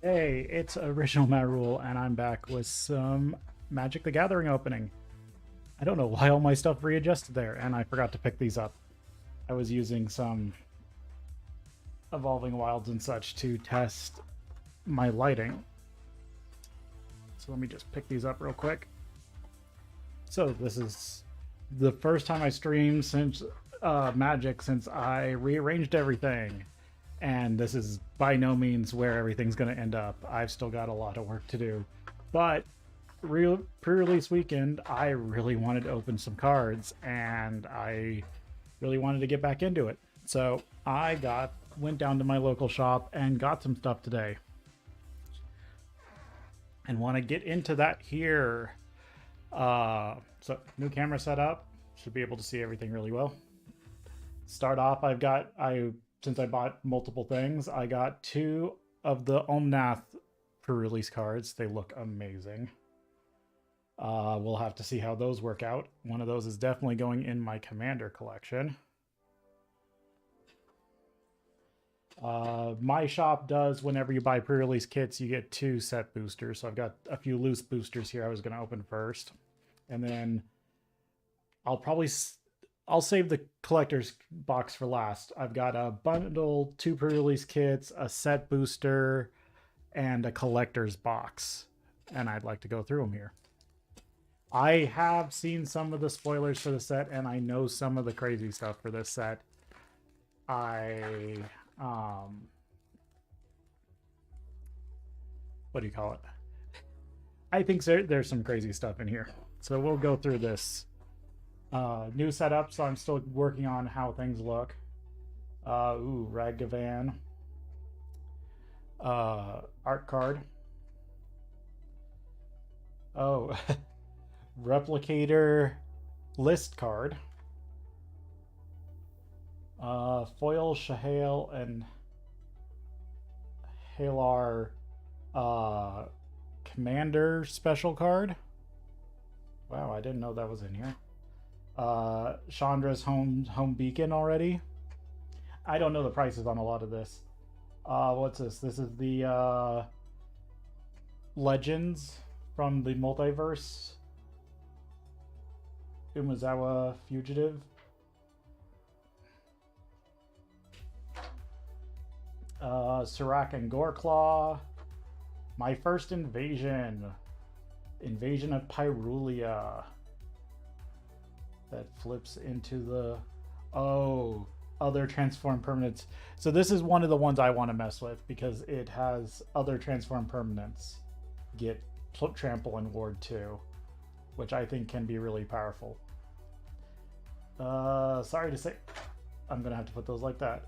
Hey, it's Original Matt Rule, and I'm back with some Magic the Gathering opening. I don't know why all my stuff readjusted there, and I forgot to pick these up. I was using some Evolving Wilds and such to test my lighting. So let me just pick these up real quick. So this is the first time I streamed since Magic since I rearranged everything. And this is by no means where everything's going to end up. I've still got a lot of work to do. But pre-release weekend, I really wanted to open some cards, and I really wanted to get back into it. So I went down to my local shop and got some stuff today. And want to get into that here. So new camera setup. Should be able to see everything really well. Start off, since I bought multiple things, I got two of the Omnath pre-release cards. They look amazing. We'll have to see how those work out. One of those is definitely going in my Commander collection. My shop does, whenever you buy pre-release kits, you get 2 set boosters. So I've got a few loose boosters here I was going to open first. And then I'll save the collector's box for last. I've got a bundle, 2 pre-release kits, a set booster, and a collector's box. And I'd like to go through them here. I have seen some of the spoilers for the set, and I know some of the crazy stuff for this set. What do you call it? I think there's some crazy stuff in here. So we'll go through this. New setup, so I'm still working on how things look. Ragavan. Art card. Oh, Replicator list card. Foil Shahale and Halar Commander special card. Wow, I didn't know that was in here. Chandra's home beacon already. I don't know the prices on a lot of this. What's this? This is the Legends from the multiverse. Umezawa Fugitive. Serac and Goreclaw. My First Invasion. Invasion of Pyrulia. That flips into the other transform permanents. So this is one of the ones I want to mess with because it has other transform permanents get trample and ward 2, which I think can be really powerful. Sorry to say, I'm gonna have to put those like that.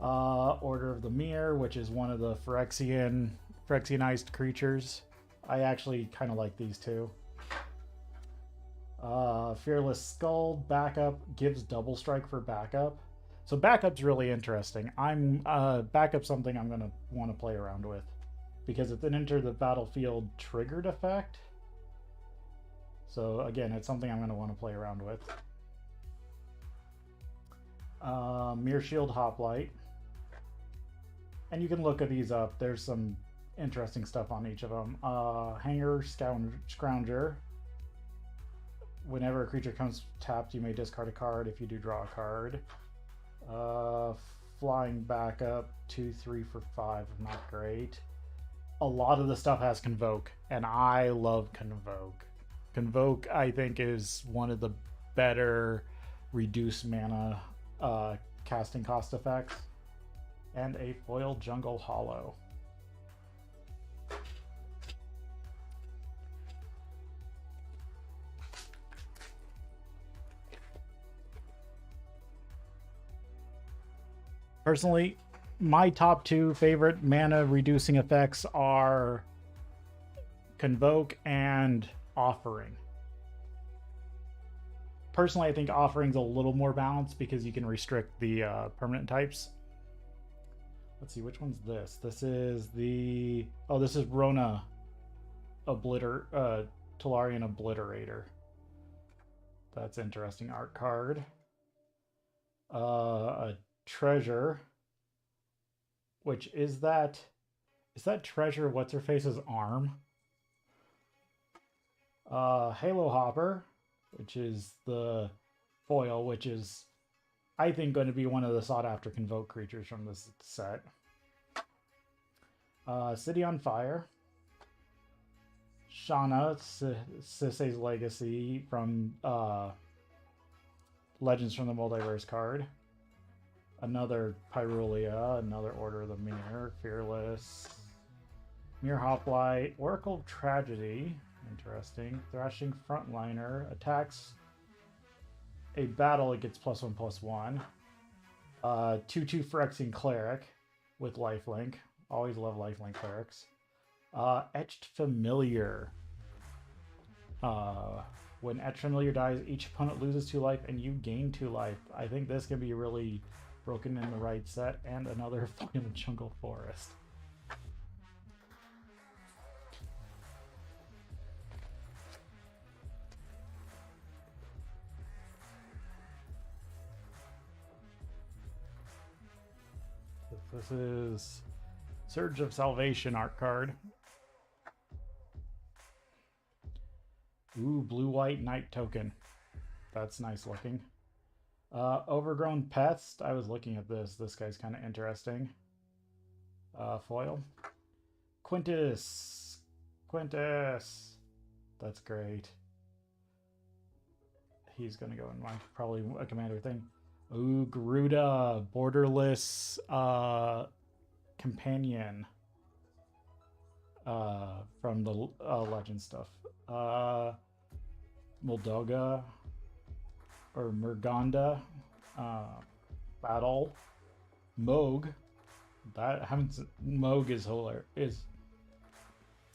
Order of the Mirror, which is one of the Phyrexianized creatures. I actually kind of like these two. Fearless Skull backup gives double strike for backup. So backup's really interesting. Backup's something I'm gonna want to play around with because it's an enter the battlefield triggered effect. So again, it's something I'm gonna want to play around with. Mirror Shield Hoplite. And you can look at these up. There's some interesting stuff on each of them. Hanger Scrounger. Whenever a creature comes tapped, you may discard a card. If you do, draw a card. Flying backup, 2/3 for 5, not great. A lot of the stuff has Convoke, and I love Convoke. Convoke, I think, is one of the better reduced mana casting cost effects. And a foil Jungle Hollow. Personally, my top 2 favorite mana reducing effects are Convoke and Offering. Personally, I think Offering's a little more balanced because you can restrict the permanent types. Let's see, which one's this? This is the... Oh, this is Rona Talarian Obliterator. That's interesting art card. A treasure, which is that Is that treasure what's-her-face's arm? Halo Hopper, which is the foil, which is, I think, going to be one of the sought-after Convoke creatures from this set. City on Fire. Shauna, Sisei's Legacy from Legends from the Multiverse card. Another Pyrulia, another Order of the Mirror, Fearless. Mirror Hoplite, Oracle of Tragedy, interesting. Thrashing Frontliner, attacks a battle, it gets +1/+1. 2/2 Phyrexian Cleric with lifelink. Always love lifelink clerics. Etched Familiar. When Etched Familiar dies, each opponent loses 2 life and you gain 2 life. I think this can be really broken in the right set. And another fucking Jungle Forest. This is Surge of Salvation art card. Ooh, blue-white Knight token. That's nice looking. Overgrown Pest. I was looking at this. This guy's kind of interesting. Foil. Quintus. Quintus. That's great. He's going to go in my probably a commander thing. Ooh, Garuda. Borderless companion. From the legend stuff. Moldoga or Murganda, Battle, Moog. That haven't Moog is hilarious. Is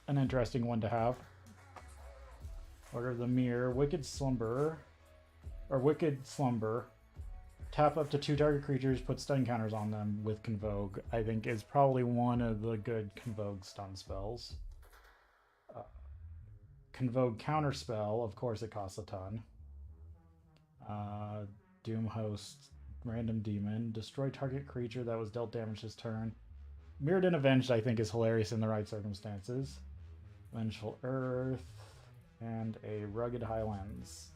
an interesting one to have. Order of the Mirror, Wicked Slumber, or Wicked Slumber. Tap up to 2 target creatures, put stun counters on them with Convoke. I think is probably one of the good Convoke stun spells. Convoke Counterspell, of course it costs a ton. Doomhost, Random Demon, destroy target creature that was dealt damage this turn. Mirrodin Avenged, I think, is hilarious in the right circumstances. Vengeful Earth, and a Rugged Highlands.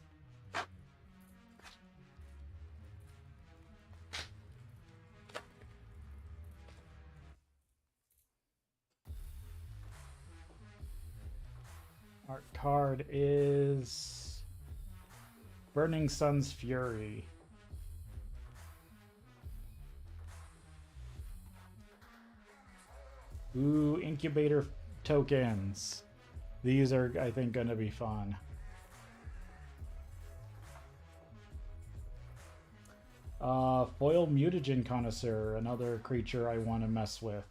Art card is Burning Sun's Fury. Ooh, Incubator tokens. These are, I think, going to be fun. Foil Mutagen Connoisseur, another creature I want to mess with.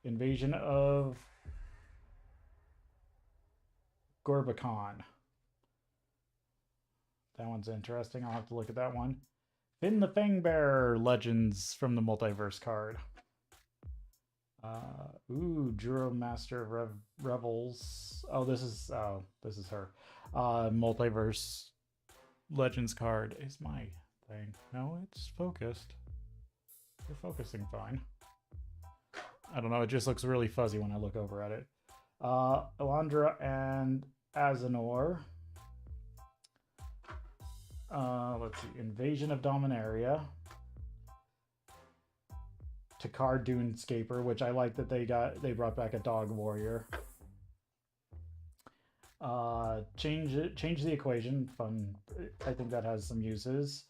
Invasion of Gorbakon. That one's interesting. I'll have to look at that one. Finn the Fangbearer Legends from the Multiverse card. Ooh, Juro Master of Revels. Oh, this is her. Multiverse Legends card is my thing. No, it's focused. You're focusing fine. I don't know, it just looks really fuzzy when I look over at it. Elandra and Azanor. Let's see, Invasion of Dominaria. Takar Dunescaper, which I like that they brought back a dog warrior. Change the equation. Fun. I think that has some uses.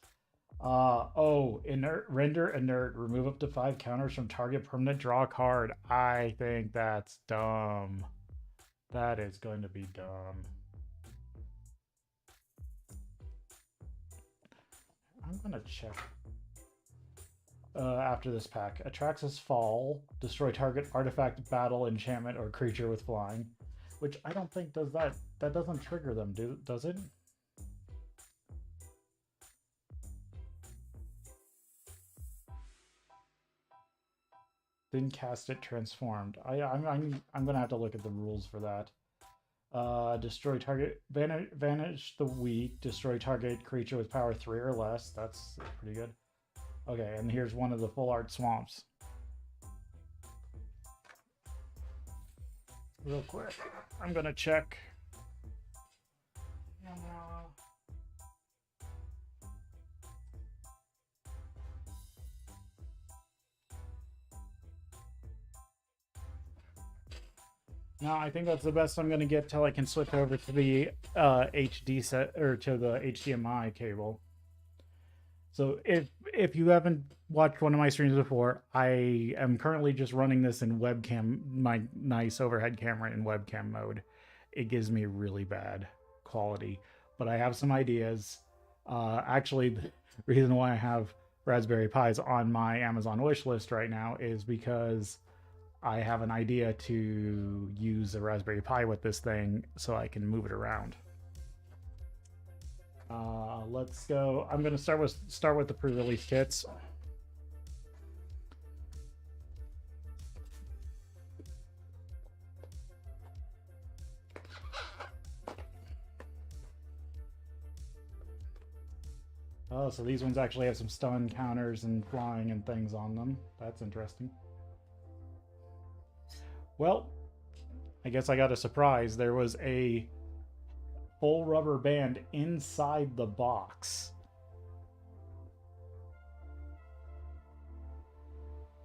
Inert, render inert, remove up to 5 counters from target permanent, draw a card. I think that's dumb. That is going to be dumb. I'm gonna check after this pack. Atraxas Fall, destroy target artifact, battle, enchantment, or creature with flying, which I don't think does that. That doesn't trigger them, does it? Then cast it transformed. I'm gonna have to look at the rules for that. Destroy target, vanish the weak, destroy target creature with power 3 or less. That's pretty good. Okay, and here's one of the full art swamps. Real quick, I'm gonna check. No, I think that's the best I'm gonna get till I can switch over to the HD set or to the HDMI cable. So if you haven't watched one of my streams before, I am currently just running this in webcam, my nice overhead camera in webcam mode. It gives me really bad quality, but I have some ideas. Actually, the reason why I have Raspberry Pis on my Amazon wish list right now is because I have an idea to use a Raspberry Pi with this thing so I can move it around. Let's go. I'm going to start with the pre-release kits. Oh, so these ones actually have some stun counters and flying and things on them. That's interesting. Well, I guess I got a surprise. There was a full rubber band inside the box.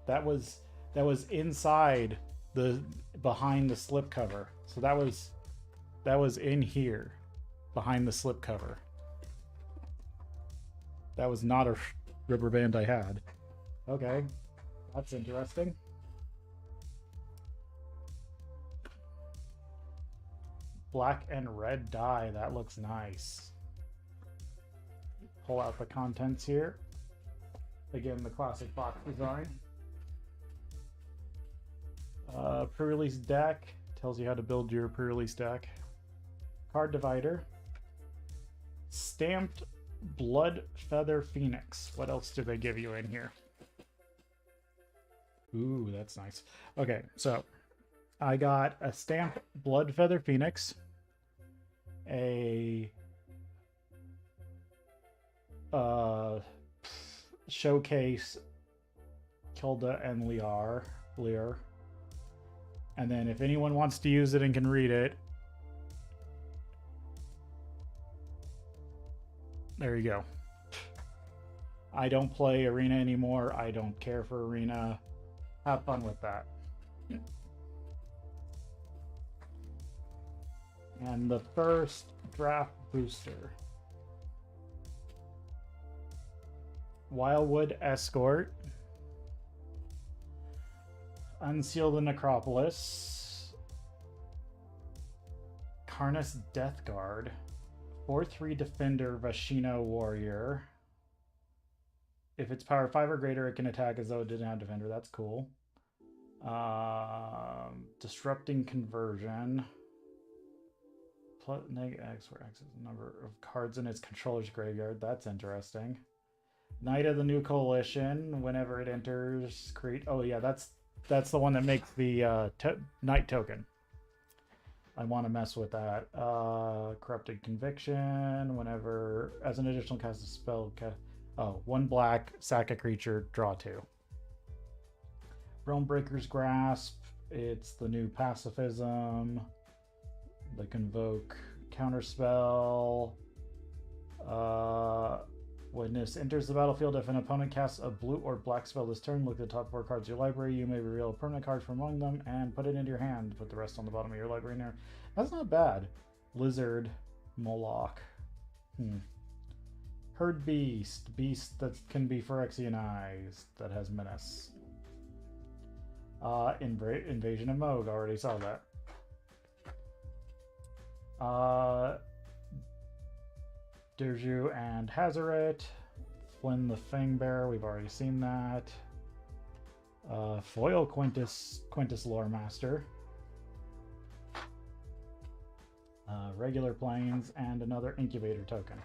That was inside the behind the slipcover. So that was in here behind the slipcover. That was not a rubber band I had. Okay, that's interesting. Black and red dye, that looks nice. Pull out the contents here. Again, the classic box design. Pre-release deck, tells you how to build your pre-release deck. Card divider. Stamped blood feather phoenix. What else do they give you in here? Ooh, that's nice. Okay, so I got a stamped blood feather phoenix, a showcase Kilda and Lear. And then if anyone wants to use it and can read it, there you go. I don't play Arena anymore. I don't care for Arena. Have fun with that. And the first draft booster. Wildwood Escort. Unseal the Necropolis. Karnas Death Guard. 4/3 Defender Vashino Warrior. If it's power 5 or greater, it can attack as though it didn't have Defender. That's cool. Disrupting Conversion. Plus X, where X is the number of cards in its controller's graveyard. That's interesting. Knight of the New Coalition. Whenever it enters, create... Oh yeah, that's the one that makes the Knight token. I want to mess with that. Corrupted Conviction. Whenever, as an additional cast a spell, oh, 1 black, sack a creature, draw 2. Realmbreaker's Grasp. It's the new pacifism. They convoke counterspell. When this enters the battlefield, if an opponent casts a blue or black spell this turn, look at the top 4 cards of your library. You may reveal a permanent card from among them and put it into your hand. Put the rest on the bottom of your library there. That's not bad. Lizard, Moloch. Herd Beast. Beast that can be Phyrexianized. That has Menace. Invasion of Moog. Already saw that. Dirju and Hazaret. Flynn the Fangbearer, we've already seen that. Foil Quintus Lore Master. Regular planes, and another Incubator token.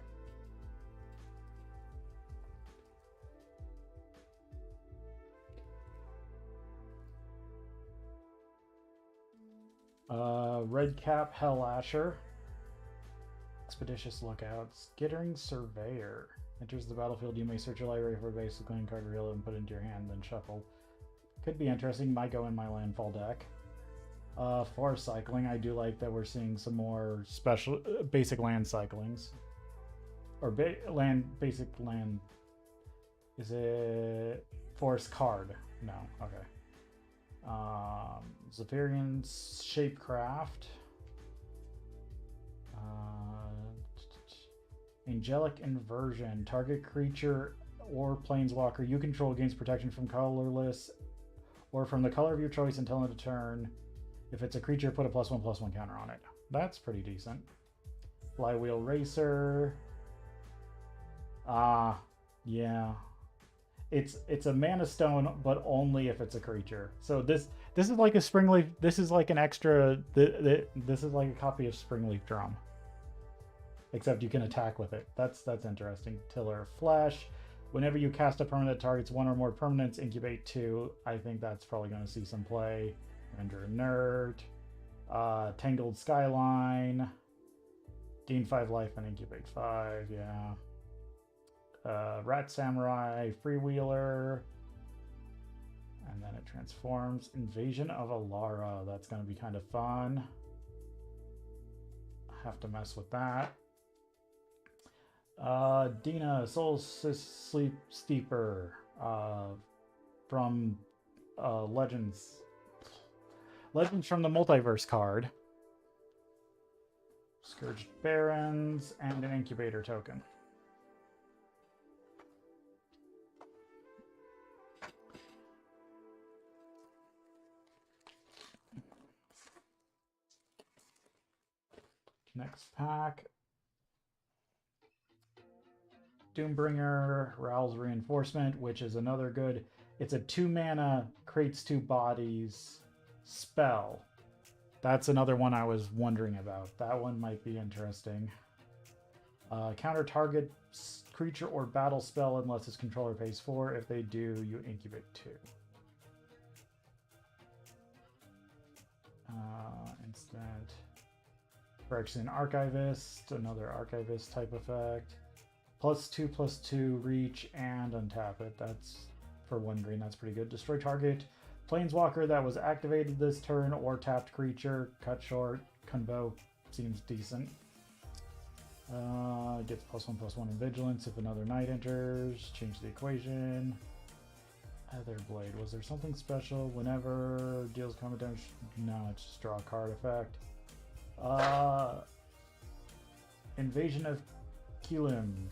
Redcap Hell Asher. Expeditious Lookout. Skittering Surveyor. Enters the battlefield, you may search your library for a basic land card, reel it and put it into your hand, then shuffle. Could be interesting, might go in my landfall deck. Forest cycling, I do like that we're seeing some more special basic land cyclings. Or basic land. Is it forest card? No, okay. Zephyrian's Shapecraft. Angelic Inversion. Target creature or planeswalker you control gains protection from colorless or from the color of your choice until end of turn. If it's a creature, put a +1/+1 counter on it. That's pretty decent. Flywheel Racer. Yeah. It's a mana stone, but only if it's a creature. So this is like a Springleaf. This is like an extra. This is like a copy of Springleaf Drum. Except you can attack with it. That's interesting. Tiller of Flesh. Whenever you cast a permanent that targets one or more permanents, incubate 2. I think that's probably going to see some play. Render Inert. Tangled Skyline. Gain 5 life and incubate 5. Yeah. Rat Samurai. Freewheeler. And then it transforms. Invasion of Alara. That's going to be kind of fun. Have to mess with that. Dina, Soul Sleep Steeper, from Legends from the Multiverse card. Scourged Barons, and an Incubator token. Next pack. Doombringer, Rowell's Reinforcement, which is another good. It's a 2 mana, creates 2 bodies spell. That's another one I was wondering about. That one might be interesting. Counter target creature or battle spell unless its controller pays 4. If they do, you incubate 2. Instant. Phyrexian Archivist, another Archivist type effect. +2/+2 reach and untap it. That's for 1 green. That's pretty good. Destroy target planeswalker that was activated this turn or tapped creature. Cut short. Convo seems decent. Gets +1/+1 in vigilance if another knight enters. Change the equation. Etherblade. Was there something special? Whenever deals combat damage. No, it's just draw a card effect. Invasion of Keelim.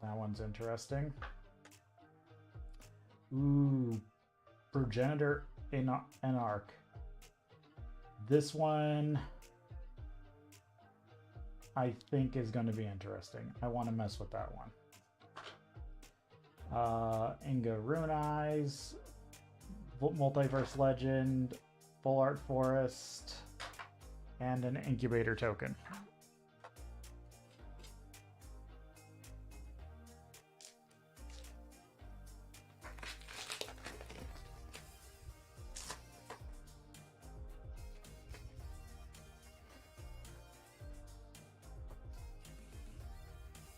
That one's interesting. Ooh, Progenitor Anarch. This one I think is going to be interesting. I want to mess with that one. Inga Rune Eyes, Multiverse Legend, Full Art Forest, and an Incubator token.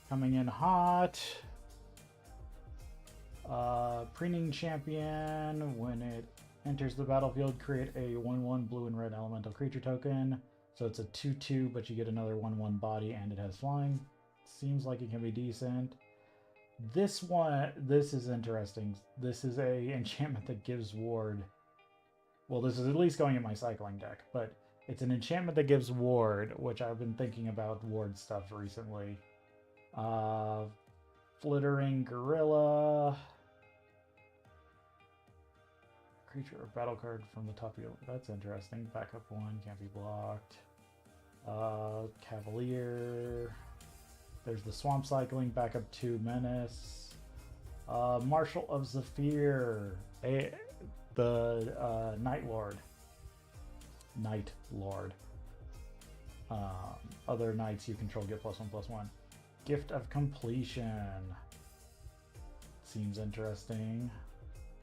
Coming in hot. Preening Champion. When it enters the battlefield, create a 1/1 blue and red elemental creature token. So it's a 2/2, but you get another 1/1 body and it has flying. Seems like it can be decent. This is interesting. This is a enchantment that gives ward. Well, this is at least going in my cycling deck, but it's an enchantment that gives ward, which I've been thinking about ward stuff recently. Flittering Gorilla. Creature or battle card from the top of your... That's interesting. Backup 1, can't be blocked. Cavalier. There's the Swamp Cycling, backup 2, Menace. Marshal of Zephyr. The Night Lord. Night Lord. Other knights you control get +1/+1. Gift of Completion. Seems interesting.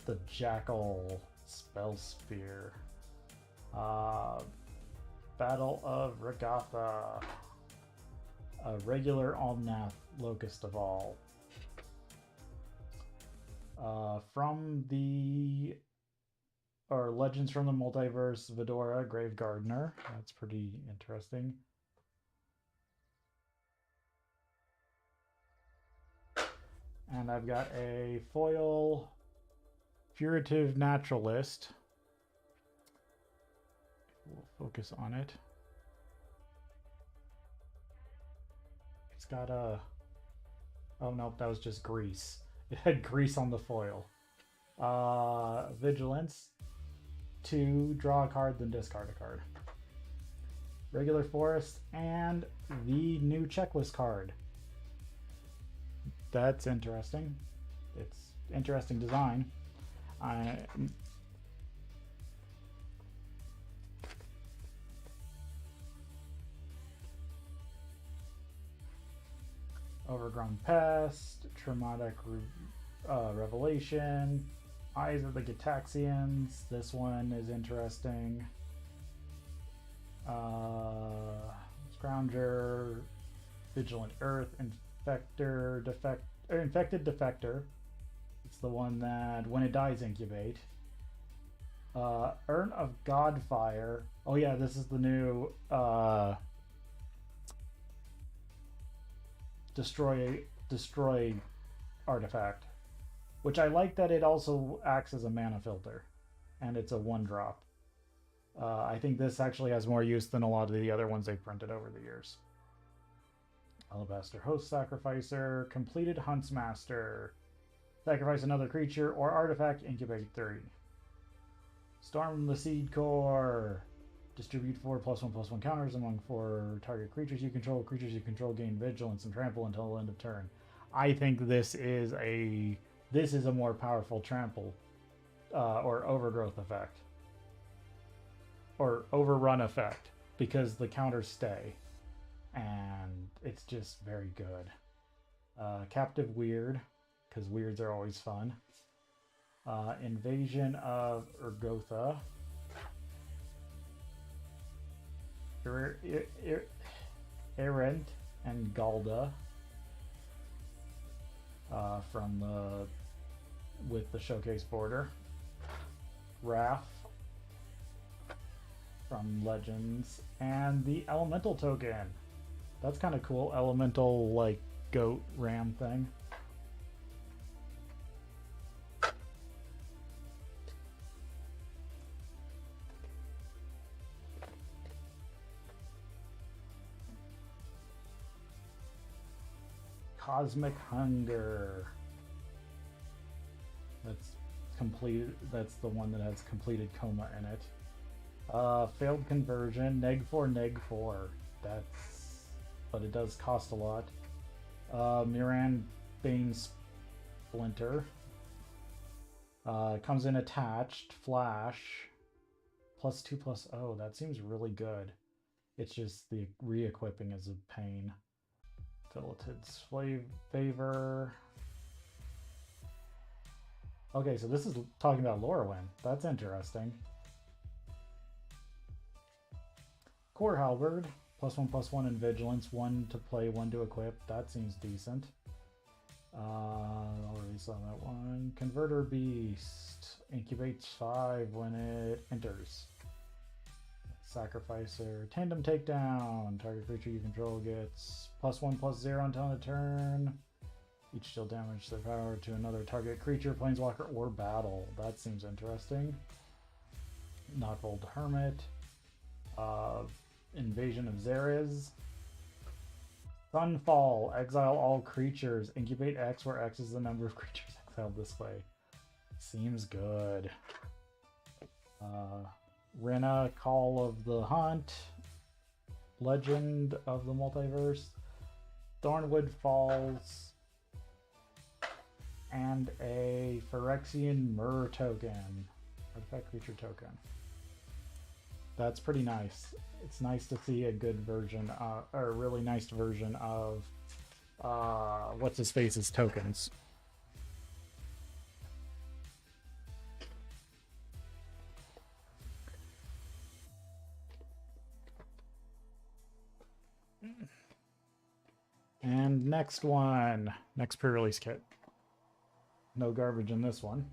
The Jackal. Spell Sphere. Battle of Regatha. A regular Omnath Locust of All. From the... or Legends from the Multiverse, Vidora, Grave Gardener. That's pretty interesting. And I've got a foil Furtive Naturalist. We'll focus on it. It's got a... oh no, that was just grease. It had grease on the foil. Vigilance. 2, draw a card, then discard a card. Regular Forest, and the new checklist card. That's interesting. It's interesting design. Overgrown Pest, Traumatic Revelation, Eyes of the Gitaxians. This one is interesting. Scrounger, Vigilant Earth, Infected Defector. It's the one that when it dies incubate. Urn of Godfire. Oh yeah, this is the new destroy artifact, which I like that it also acts as a mana filter, and it's a 1-drop. I think this actually has more use than a lot of the other ones they've printed over the years. Alabaster Host Sacrificer, Completed Huntsmaster. Sacrifice another creature or artifact, incubate 3. Storm the Seed Core. Distribute 4 +1/+1 counters among 4 target creatures you control. Creatures you control gain vigilance and trample until end of turn. I think this is a more powerful trample or overgrowth effect. Or overrun effect, because the counters stay. And it's just very good. Captive Weird, because weirds are always fun. Invasion of Urgotha. Errant and Galda. With the showcase border. Wrath from Legends, and the Elemental token. That's kind of cool. Elemental, like, goat ram thing. Cosmic Hunger. That's complete. That's the one that has completed coma in it. Failed conversion. Neg 4, neg 4. But it does cost a lot. Miran Bane Splinter. Comes in attached. Flash. +2/+0. That seems really good. It's just the re-equipping is a pain. Filetted Slave Favor. Okay, so this is talking about Lorwyn. That's interesting. Core Halberd. +1/+1 in Vigilance. 1 to play, 1 to equip. That seems decent. Already saw that one. Converter Beast. Incubates 5 when it enters. Sacrificer. Tandem Takedown. Target creature you control gets +1/+0 until end of turn. Each deal damage their power to another target creature, planeswalker, or battle. That seems interesting. Knotfold Hermit. Invasion of Xerez. Sunfall. Exile all creatures. Incubate X, where X is the number of creatures exiled this way. Seems good. Rena, Call of the Hunt. Legend of the Multiverse. Thornwood Falls. And a Phyrexian Myrrh token. Artifact creature token. That's pretty nice. It's nice to see a good version, or a really nice version of what's-his-face's tokens. And next one. Next pre-release kit. No garbage in this one.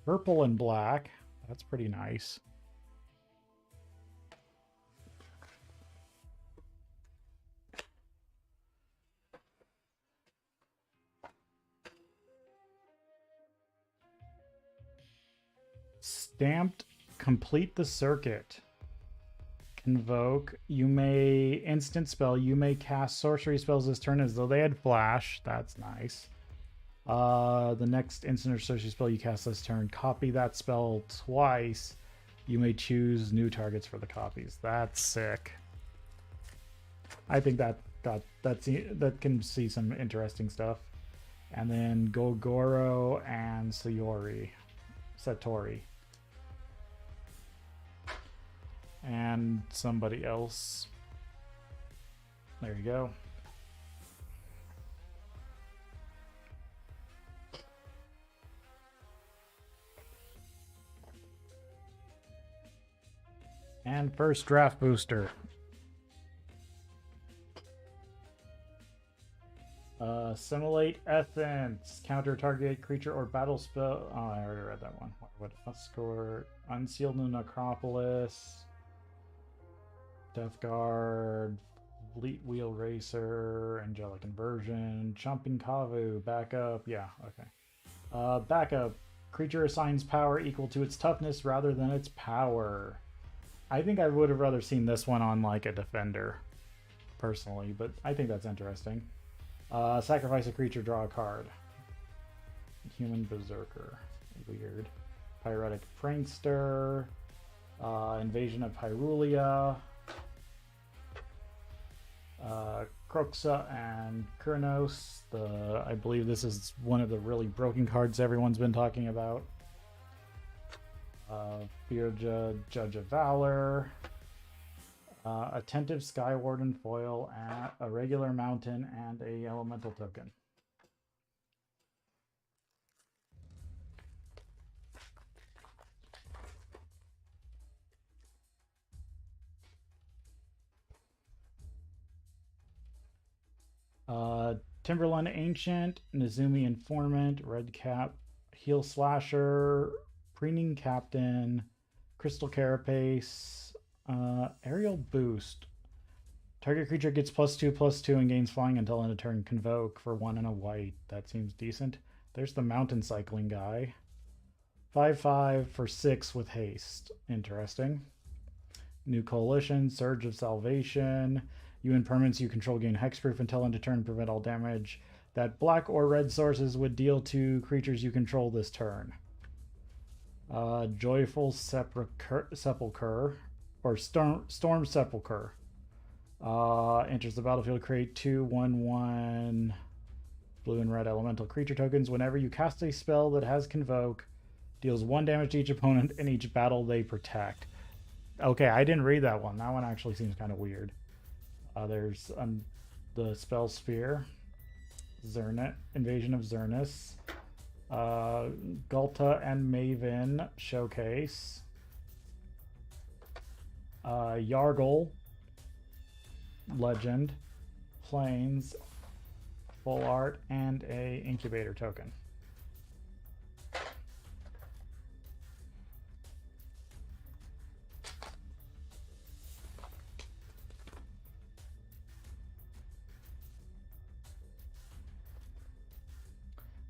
Purple and black. That's pretty nice. Stamped complete the circuit. Convoke. You may instant spell. You may cast sorcery spells this turn as though they had flash. That's nice. The next instant or sorcery spell you cast this turn, copy that spell twice. You may choose new targets for the copies. That's sick. I think that can see some interesting stuff. And then Gogoro and Satori. And somebody else. There you go. And first draft booster. Simulate Essence. Counter target creature or battle spell. Oh, I already read that one. What escort? Unsealed in Necropolis. Death Guard. Fleet Wheel Racer. Angelic Inversion. Chomping Kavu. Backup. Yeah, okay. Backup. Creature assigns power equal to its toughness rather than its power. I think I would have rather seen this one on like a defender, personally, but I think that's interesting. Sacrifice a creature, draw a card. Human Berserker. Weird. Pyretic Prankster. Invasion of Hyrulean. Kroxa and Kurnos. I believe this is one of the really broken cards everyone's been talking about. Beerja, Judge of Valor. Attentive Skywarden foil, a regular mountain, and a elemental token. Timberland Ancient, Nezumi Informant, Redcap, Heel Slasher, Preening Captain, Crystal Carapace, Aerial Boost. Target creature gets +2/+2 and gains flying until end of turn. Convoke for 1 and a white. That seems decent. There's the mountain cycling guy. 5/5 for 6 with haste. Interesting. New Coalition, Surge of Salvation. You and permanents you control gain hexproof until end of turn and prevent all damage that black or red sources would deal to creatures you control this turn. Joyful Sepulchre, or Storm Sepulchre. Enters the battlefield, create 2/1/1 blue and red elemental creature tokens. Whenever you cast a spell that has Convoke, deals 1 damage to each opponent in each battle they protect. Okay, I didn't read that one. That one actually seems kind of weird. There's the Spell Sphere, Zernet, Invasion of Zernus, Gulta and Maven Showcase, Yargle, Legend, Plains, Full Art, and a Incubator token.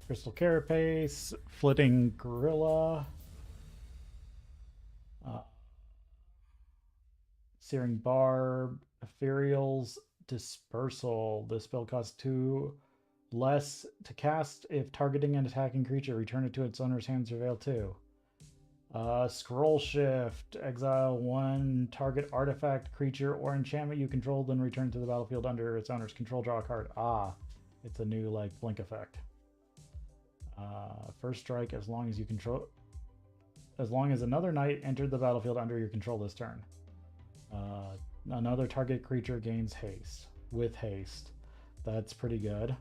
Crystal Carapace, Flitting Gorilla, Searing Barb, Ethereal's Dispersal. This spell costs 2 less to cast if targeting an attacking creature. Return it to its owner's hands or veil 2. Scroll Shift, exile 1 target artifact, creature, or enchantment you control, then return to the battlefield under its owner's control. Draw a card. It's a new like blink effect. First strike as long as you control, as long as another knight entered the battlefield under your control this turn. Another target creature gains haste with haste. That's pretty good.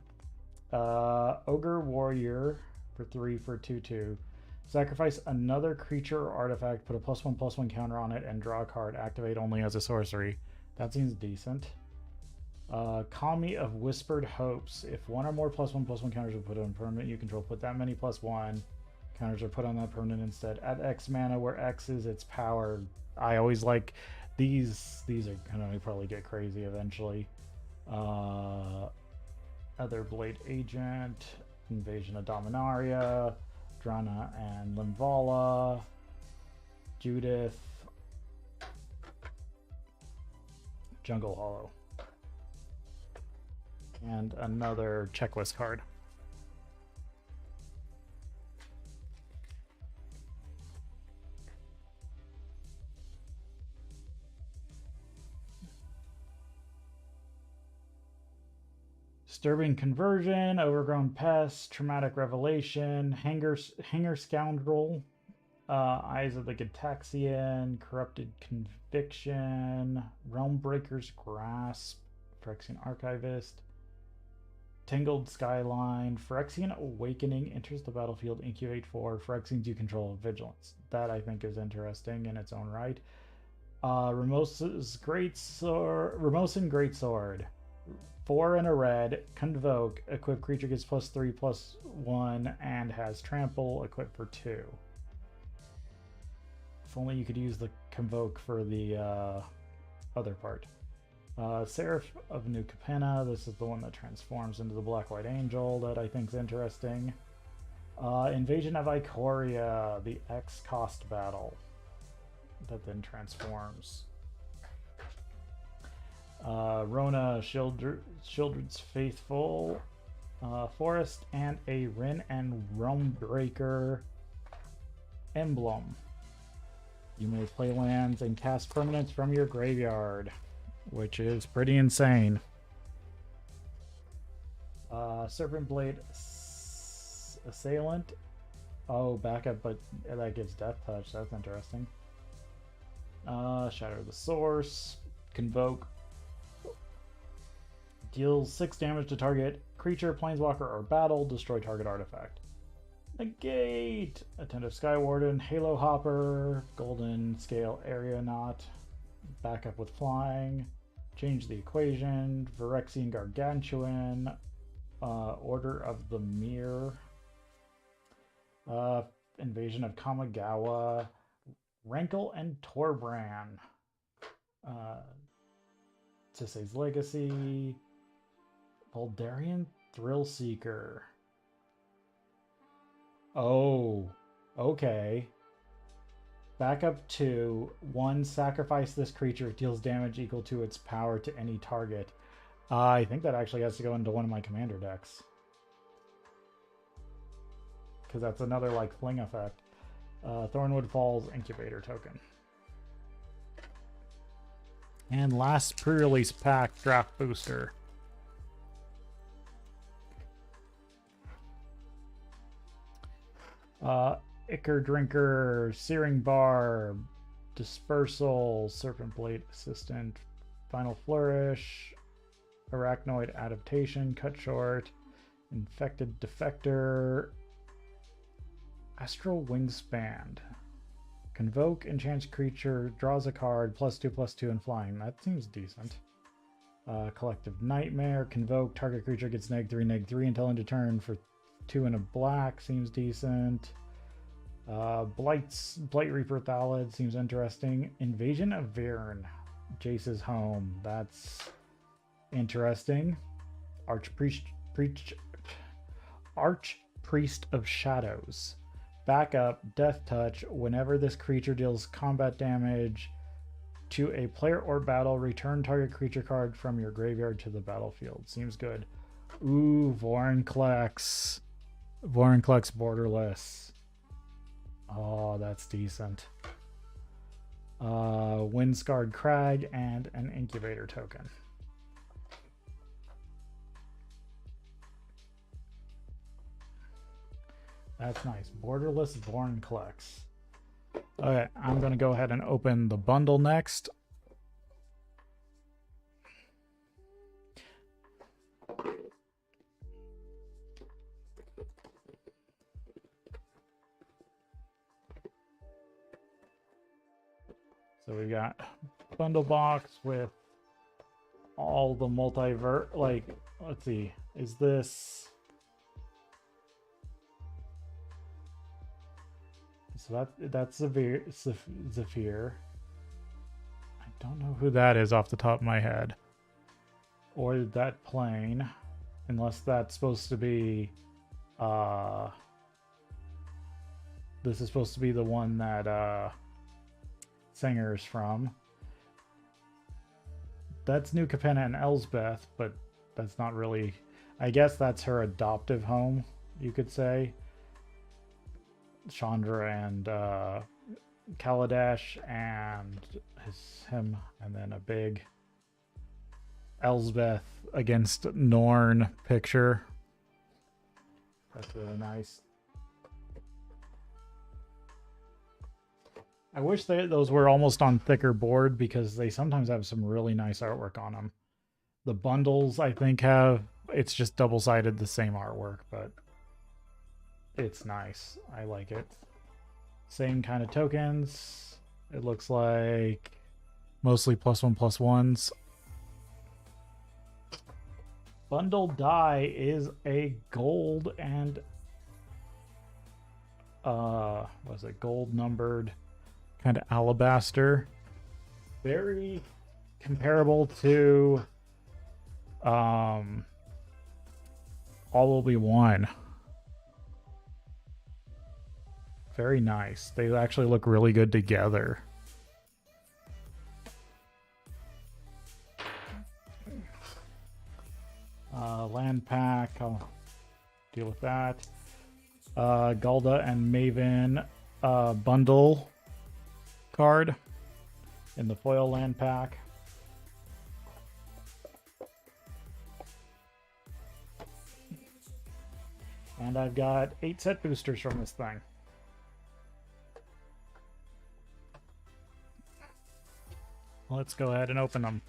Ogre Warrior for 3 for 2/2. Sacrifice another creature or artifact, put a +1/+1 counter on it, and draw a card. Activate only as a sorcery. That seems decent. Kami of Whispered Hopes. If one or more +1/+1 counters are put on permanent you control, put that many +1 counters are put on that permanent instead. At X mana, where X is its power. I always like these. These are gonna probably get crazy eventually. Other Blade Agent, Invasion of Dominaria, Drana and Limvala, Judith, Jungle Hollow, and another checklist card. Disturbing Conversion, Overgrown Pest, Traumatic Revelation, Hanger Scoundrel, Eyes of the Gitaxian, Corrupted Conviction, Realmbreaker's Grasp, Phyrexian Archivist, Tangled Skyline, Phyrexian Awakening, enters the battlefield, incubate 4, Phyrexians you control, Vigilance. That I think is interesting in its own right. Ramosin Greatsword. 4 and a red, Convoke, equip creature gets +3/+1 and has trample, equip for 2. If only you could use the Convoke for the other part. Seraph of New Capenna, this is the one that transforms into the Black-White Angel that I think is interesting. Invasion of Ikoria, the X cost battle that then transforms. Rona, Childred's Faithful, Forest, and a Rin and Realmbreaker emblem. You may play lands and cast permanents from your graveyard, which is pretty insane. Serpent Blade Assailant. Oh, backup, but that gives Death Touch. That's interesting. Shatter the Source. Convoke. Deals 6 damage to target creature, planeswalker, or battle. Destroy target artifact. Negate! Attentive Skywarden, Halo Hopper, Golden Scale Aeronaut. Backup with flying. Change the equation. Phyrexian Gargantuan. Order of the Mirror. Invasion of Kamigawa. Rankle and Torbran. Tisse's Legacy. Voldarian Thrillseeker. Oh, okay. Backup 2. 1, sacrifice this creature. It deals damage equal to its power to any target. I think that actually has to go into one of my commander decks. Because that's another, like, fling effect. Thornwood Falls Incubator token. And last pre-release pack, Draft Booster. Ichor Drinker, Searing Barb, Dispersal, Serpent Blade Assistant, Final Flourish, Arachnoid Adaptation, Cut Short, Infected Defector, Astral Wingspan. Convoke, enchants creature, draws a card, +2/+2 and flying. That seems decent. Collective Nightmare, convoke, target creature gets -3/-3 until end of turn for 2 and a black, seems decent. Blight Reaper Thallid seems interesting. Invasion of Vyrn, Jace's home. That's interesting. Archpriest of Shadows. Backup, Death Touch. Whenever this creature deals combat damage to a player or battle, return target creature card from your graveyard to the battlefield. Seems good. Ooh, Vorinclex. Vorinclex Borderless. Oh, that's decent. Windscarred Crag and an Incubator token. That's nice. Borderless Vorinclex. Okay, I'm going to go ahead and open the bundle next. So we got bundle box with all the like, let's see, is this, so that's Zephyr. I don't know who that is off the top of my head, or that plane, unless that's supposed to be this is supposed to be the one that Singer's from. That's New Capenna and Elsbeth, but that's not really, I guess that's her adoptive home, you could say. Chandra and Kaladesh and him, and then a big Elsbeth against Norn picture. That's really nice. I wish those were almost on thicker board, because they sometimes have some really nice artwork on them. The bundles, I think, it's just double-sided, the same artwork, but it's nice. I like it. Same kind of tokens. It looks like mostly +1/+1s. Bundle die is a gold and was it gold numbered kind of alabaster, very comparable to All Will Be One. Very nice. They actually look really good together. Land pack, I'll deal with that. Galda and Maven bundle card in the foil land pack. And I've got 8 set boosters from this thing. Let's go ahead and open them.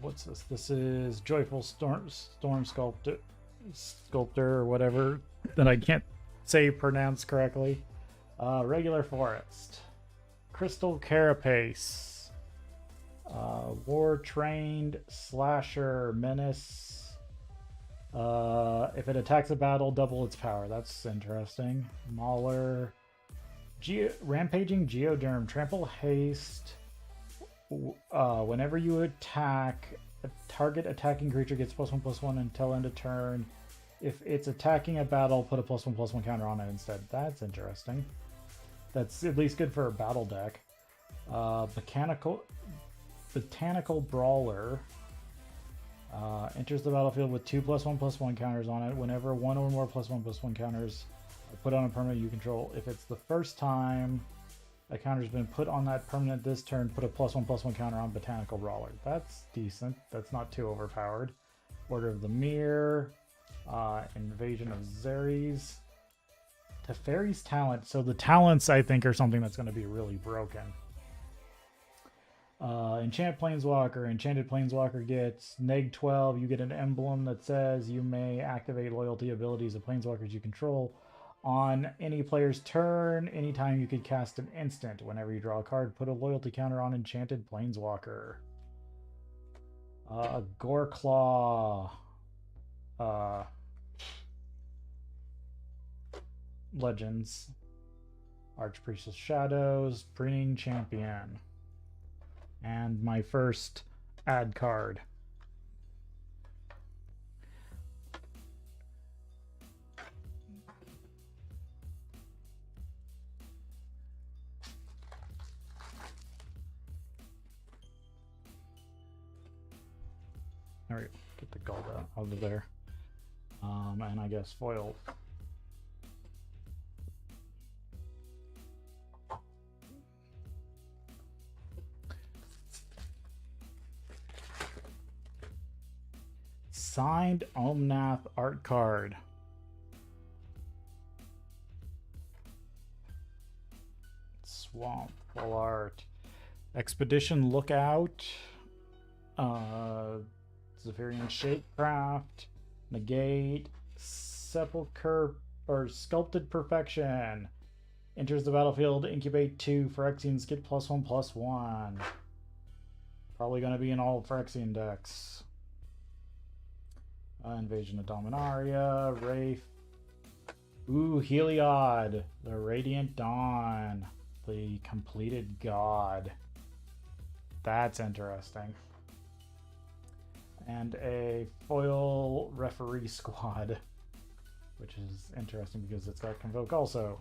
What's this? This is Joyful Storm Sculptor, or whatever that I can't pronounce correctly. Regular Forest, Crystal Carapace, War Trained Slasher Menace. If it attacks a battle, double its power. That's interesting. Mauler, Rampaging Geoderm, Trample Haste. Whenever you attack, a target attacking creature gets +1/+1 until end of turn. If it's attacking a battle, put a +1/+1 counter on it instead. That's interesting. That's at least good for a battle deck. Botanical Brawler enters the battlefield with 2 +1/+1 counters on it. Whenever one or more +1/+1 counters are put on a permanent you control, if it's the first time a counter's been put on that permanent this turn, put a +1/+1 counter on Botanical Brawler. That's decent. That's not too overpowered. Order of the Mirror, Invasion of Xeres, Teferi's Talent. So the talents, I think, are something that's going to be really broken. Enchant Planeswalker. Enchanted Planeswalker gets -12. You get an emblem that says you may activate loyalty abilities of Planeswalkers you control on any player's turn. Anytime you could cast an instant. Whenever you draw a card, put a loyalty counter on Enchanted Planeswalker. Goreclaw. Legends. Archpriestess Shadows. Preening Champion. And my first ad card. All right, get the gold out of there. And I guess foil. Signed Omnath art card. Swamp full art. Expedition Lookout. Zephyrian Shapecraft. Negate. Sepulcher Sculpted Perfection. Enters the battlefield, incubate 2 Phyrexians, get +1/+1. Probably going to be in all Phyrexian decks. Invasion of Dominaria, Wraith. Ooh, Heliod, the Radiant Dawn, the completed god. That's interesting. And a foil referee squad, which is interesting because it's got Convoke also.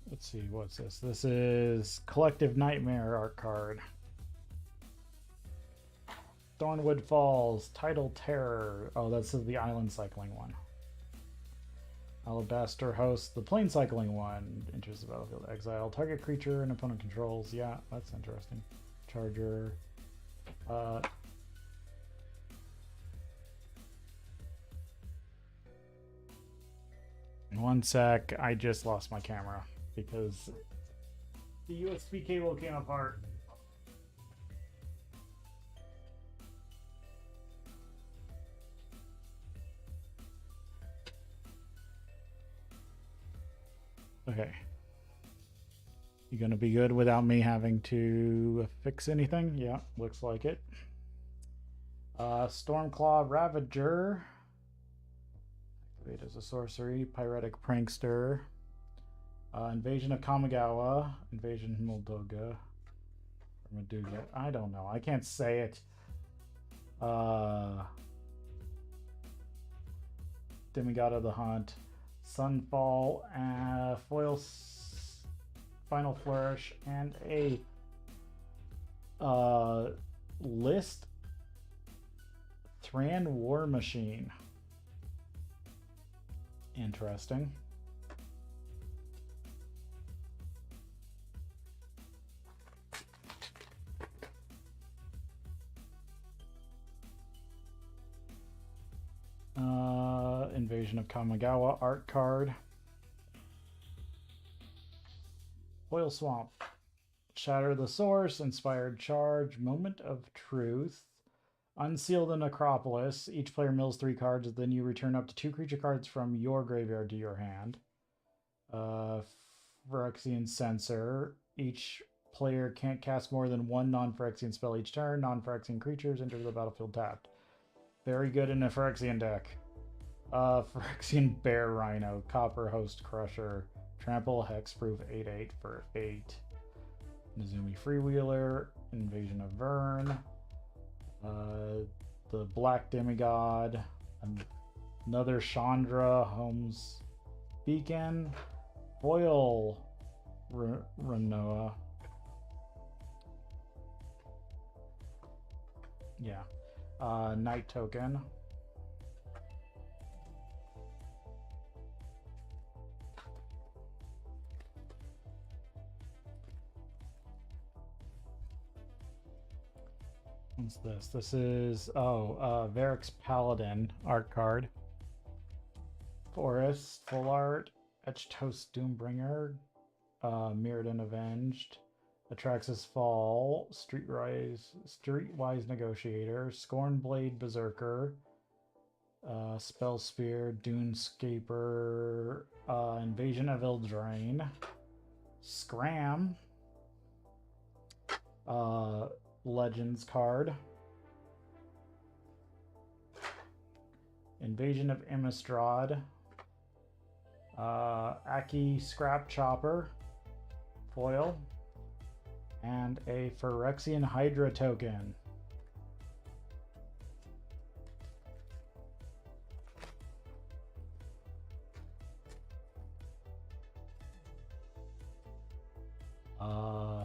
Let's see, what's this? This is Collective Nightmare art card. Thornwood Falls, Tidal Terror. Oh, this is the island cycling one. Alabaster Host, the plane cycling one. Enters the battlefield, exile target creature and opponent controls. Yeah, that's interesting. Charger. One sec, I just lost my camera because the USB cable came apart. Okay. You gonna be good without me having to fix anything? Yeah, looks like it. Stormclaw Ravager. Activate as a sorcery. Pyretic Prankster. Invasion of Kamigawa. Invasion of Moldoga. Or Maduga. I don't know. I can't say it. Demigod of the Hunt. Sunfall, foil Final Flourish, and a list Thran War Machine. Interesting. Invasion of Kamigawa art card. Foil Swamp. Shatter the Source, Inspired Charge, Moment of Truth. Unseal the Necropolis. Each player mills 3 cards, then you return up to 2 creature cards from your graveyard to your hand. Phyrexian Censor. Each player can't cast more than 1 non-Phyrexian spell each turn. Non-Phyrexian creatures enter the battlefield tapped. Very good in a Phyrexian deck. Phyrexian Bear Rhino, Copper Host Crusher, Trample Hexproof 8/8 for 8. Nezumi Freewheeler, Invasion of Vern, the Black Demigod, another Chandra Holmes Beacon, Foil Renoa. Yeah. Night Token. What's this? This is, Varix Paladin art card. Forest, full art, Etched Host Doombringer, Mirrodin Avenged, Atraxis Fall, Streetwise Negotiator, Scornblade Berserker, Spell Spear, Dunescaper, Invasion of Eldraine, Scram, Legends card, Invasion of Innistrad, Aki Scrap Chopper, foil, and a Phyrexian Hydra token.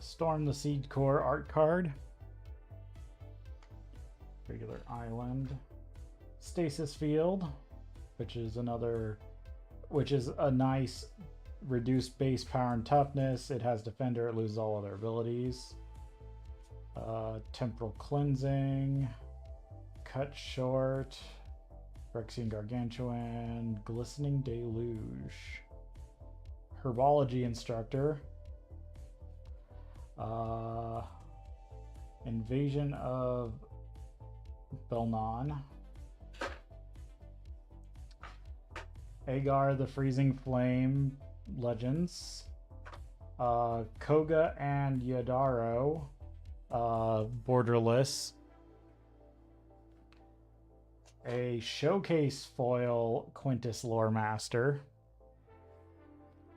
Storm the Seed Core art card. Regular island. Stasis Field, which is a nice reduced base power and toughness. It has Defender, it loses all other abilities. Temporal Cleansing, Cut Short, Phyrexian Gargantuan, Glistening Deluge. Herbology Instructor. Invasion of Belnon. Agar the Freezing Flame Legends. Koga and Yadaro. Borderless. A Showcase Foil Quintus Lore Master.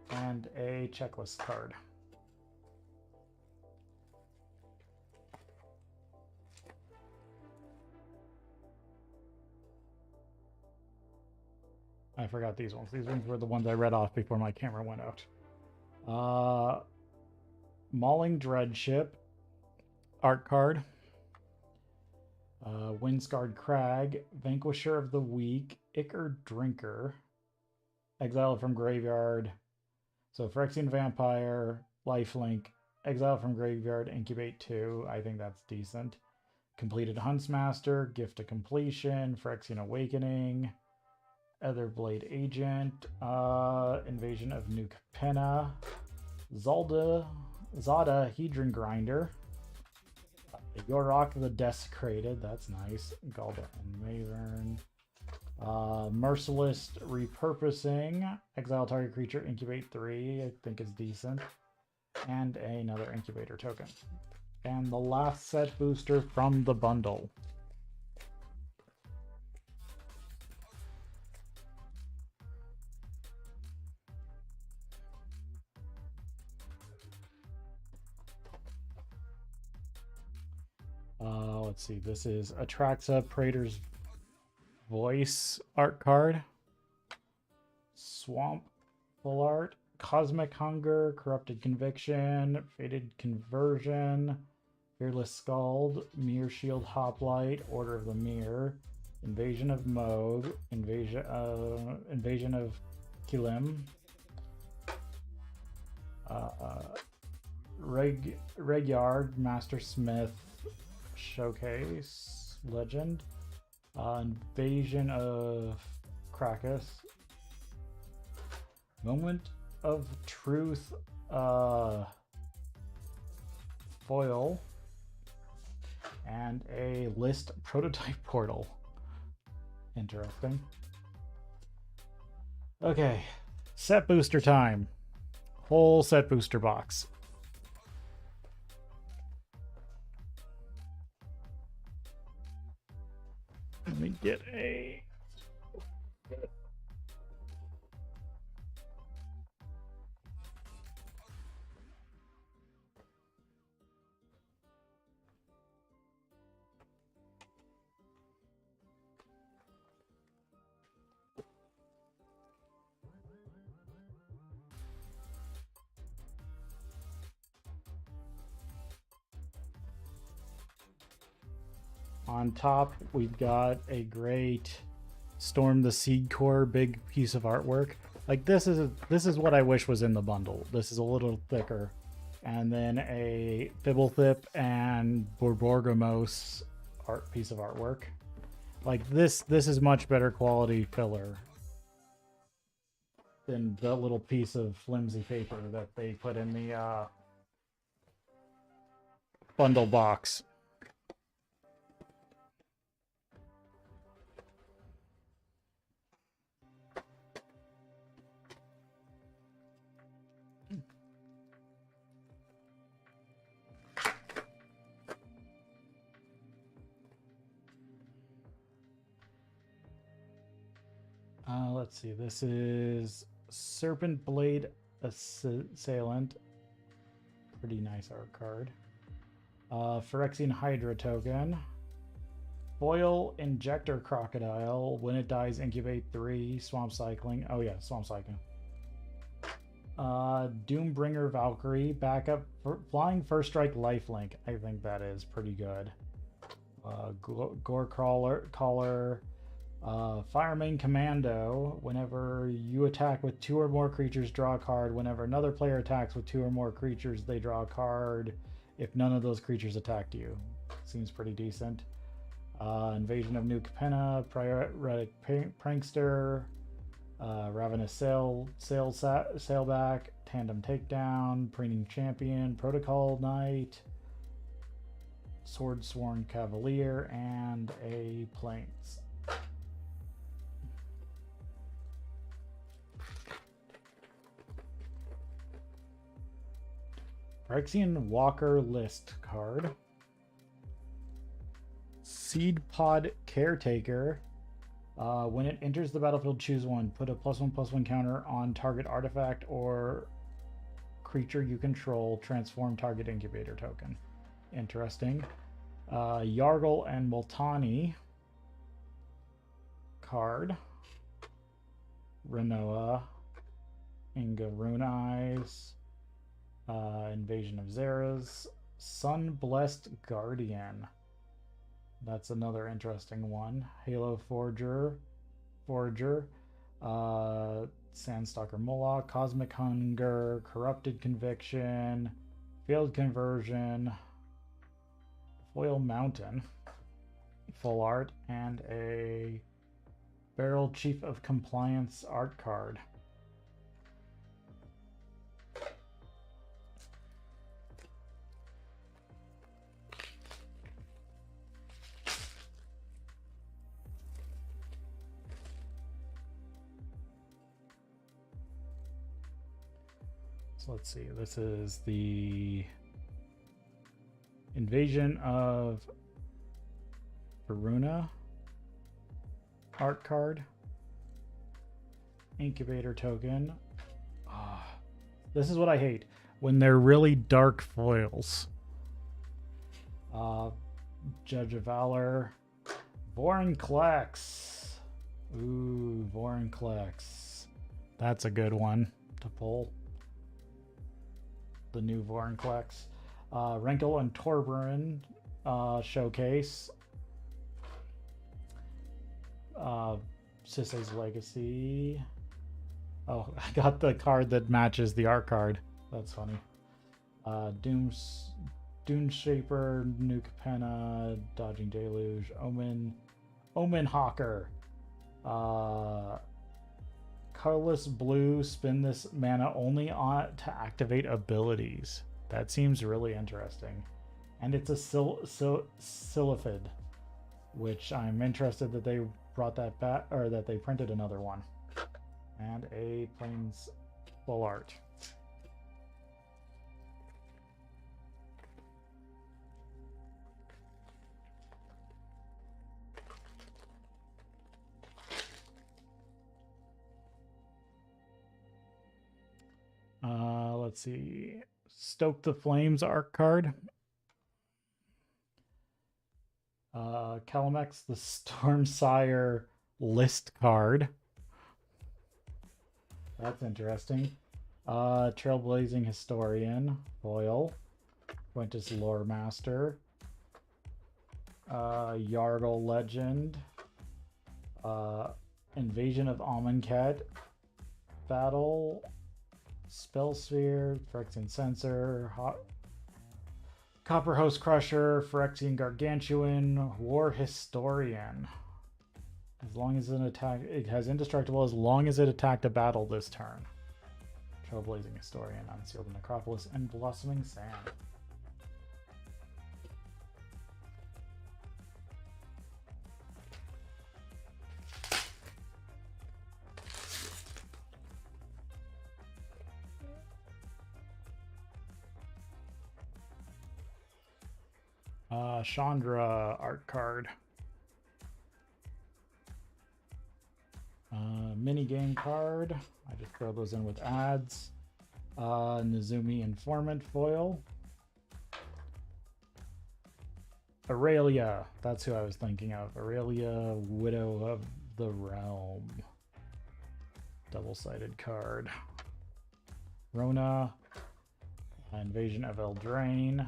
And a checklist card. I forgot these ones. These ones were the ones I read off before my camera went out. Mauling Dreadship. Art card. Windscarred Crag. Vanquisher of the Weak. Ichor Drinker. Exile from Graveyard. So Phyrexian Vampire. Lifelink. Exile from Graveyard. Incubate 2. I think that's decent. Completed Huntsmaster. Gift of Completion. Phyrexian Awakening. Etherblade Agent, Invasion of New Capenna, Zada Hedron Grinder, Yorok the Desecrated, that's nice, Galda and Mavern, Merciless Repurposing, exile target creature, incubate 3, I think is decent, and another incubator token. And the last set booster from the bundle. Let's see, this is Atraxa Praetor's Voice art card. Swamp full art. Cosmic Hunger, Corrupted Conviction, Fated Conversion, Fearless Scald, Mirror Shield Hoplite, Order of the Mirror, Invasion of Moog, Invasion of Kilim, Regyard, Master Smith, Showcase, Legend, Invasion of Krakus, Moment of Truth, foil, and a list prototype portal. Interesting. Okay, set booster time. Whole set booster box. Let me get a... On top, we've got a great Storm the Seed Core big piece of artwork. Like this is what I wish was in the bundle. This is a little thicker. And then a Fibblethip and Borborgamos art piece of artwork. Like this is much better quality filler than the little piece of flimsy paper that they put in the bundle box. Let's see, this is Serpent Blade Assailant. Pretty nice art card. Phyrexian Hydra token. Foil Injector Crocodile. When it dies, incubate 3. Swamp Cycling. Oh yeah, Swamp Cycling. Doombringer Valkyrie. Backup for Flying First Strike Lifelink. I think that is pretty good. Gore Caller. Fireman Commando. Whenever you attack with 2 or more creatures, draw a card. Whenever another player attacks with 2 or more creatures, they draw a card if none of those creatures attacked you. Seems pretty decent. Invasion of New Capenna, Prioritic Prankster, Ravenous Sailback, Tandem Takedown, Preening Champion, Protocol Knight, Swordsworn Cavalier, and a Plains. Phyrexian Walker list card. Seed Pod Caretaker. When it enters the battlefield, choose one. Put a +1/+1 counter on target artifact or creature you control. Transform target incubator token. Interesting. Yargle and Multani card. Renoa. Inga Rune Eyes. Invasion of Zera's. Sun-Blessed Guardian. That's another interesting one. Halo Forager. Sandstalker Moloch. Cosmic Hunger. Corrupted Conviction. Field Conversion. Foil Mountain. Full art. And a Barrel Chief of Compliance art card. So let's see. This is the Invasion of Veruna art card. Incubator token. This is what I hate. When they're really dark foils. Judge of Valor. Vorinclex. Ooh, Vorinclex. That's a good one to pull. The new Vorinclex. Rankle and Torburin showcase. Sisay's Legacy. Oh, I got the card that matches the art card. That's funny. Dune Shaper, New Capenna, Dodging Deluge, Omen Hawker. Colorless blue, spin this mana only on to activate abilities. That seems really interesting. And it's a Sylphid, which I'm interested that they brought that back, or that they printed another one. And a Plains full art. Let's see. Stoke the Flames art card. Calamex, the Stormsire list card. That's interesting. Trailblazing Historian foil. Quintus Lore Master. Yargle Legend. Invasion of Amonkhet. Battle. Spellsphere. Phyrexian Censor. Copper Host Crusher. Phyrexian Gargantuan. War Historian. As long as it has indestructible as long as it attacked a battle this turn. Trailblazing Historian, Unsealed Necropolis, and Blossoming Sand. Chandra art card. Mini game card. I just throw those in with ads. Nezumi Informant foil. Aurelia. That's who I was thinking of. Aurelia, Widow of the Realm. Double-sided card. Rona. Invasion of Eldraine.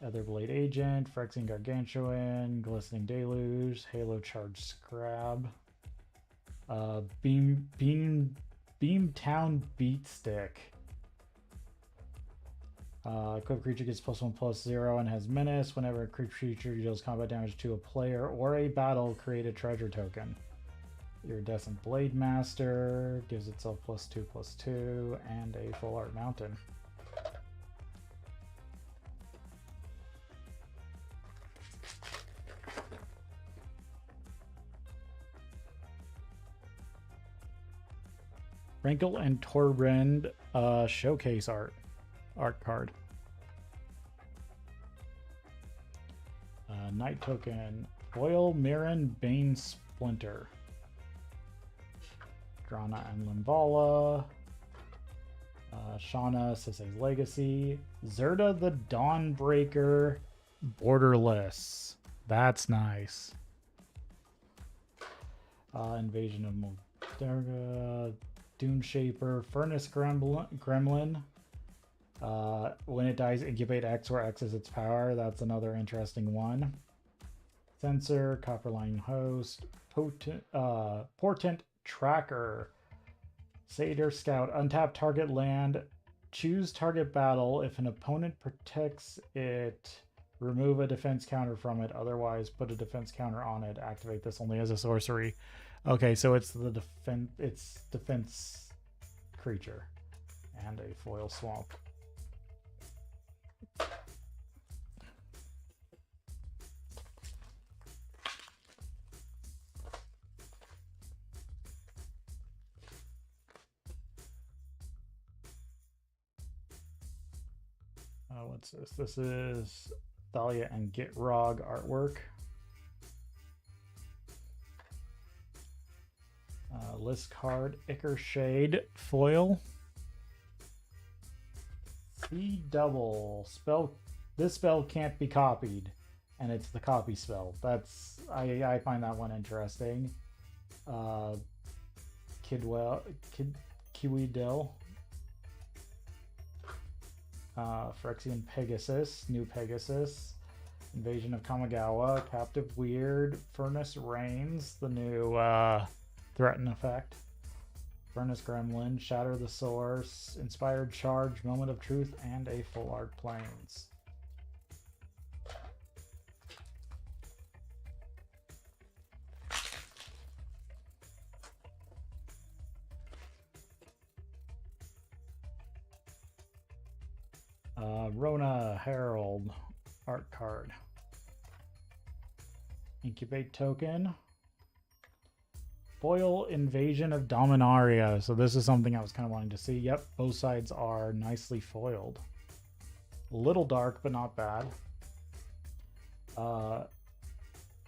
Etherblade Agent. Phyrexian Gargantuan. Glistening Deluge. Halo Charge Scrab. Beamtown Beatstick. Equipped creature gets +1/+0 and has menace. Whenever a creature deals combat damage to a player or a battle, create a treasure token. Iridescent Blade Master gives itself +2/+2 and a full art mountain. Wrinkle and Torrend showcase art card. Night token, Foil Mirren Bane Splinter. Drana and Limbala. Shauna Sisay's Legacy. Zerda the Dawnbreaker Borderless. That's nice. Invasion of Molderga. Dune Shaper. Furnace Gremlin. When it dies, incubate X, where X is its power. That's another interesting one. Sensor, Copperline Host, Portent Tracker, Satyr Scout, untap target land, choose target battle. If an opponent protects it, remove a defense counter from it. Otherwise, put a defense counter on it. Activate this only as a sorcery. Okay, so it's the defense creature and a foil swamp. What's this? This is Thalia and Gitrog artwork. List card, Ichor Shade foil. C double spell. This spell can't be copied, and it's the copy spell. That's I find that one interesting. Kiwi Dill. Phyrexian Pegasus, New Pegasus, Invasion of Kamigawa, Captive Weird, Furnace Reigns, the new Threaten effect, Furnace Gremlin, Shatter the Source, Inspired Charge, Moment of Truth, and a Full Art Plains. Rona Herald art card. Incubate token. Foil Invasion of Dominaria. So this is something I was kind of wanting to see. Yep, both sides are nicely foiled. A little dark, but not bad.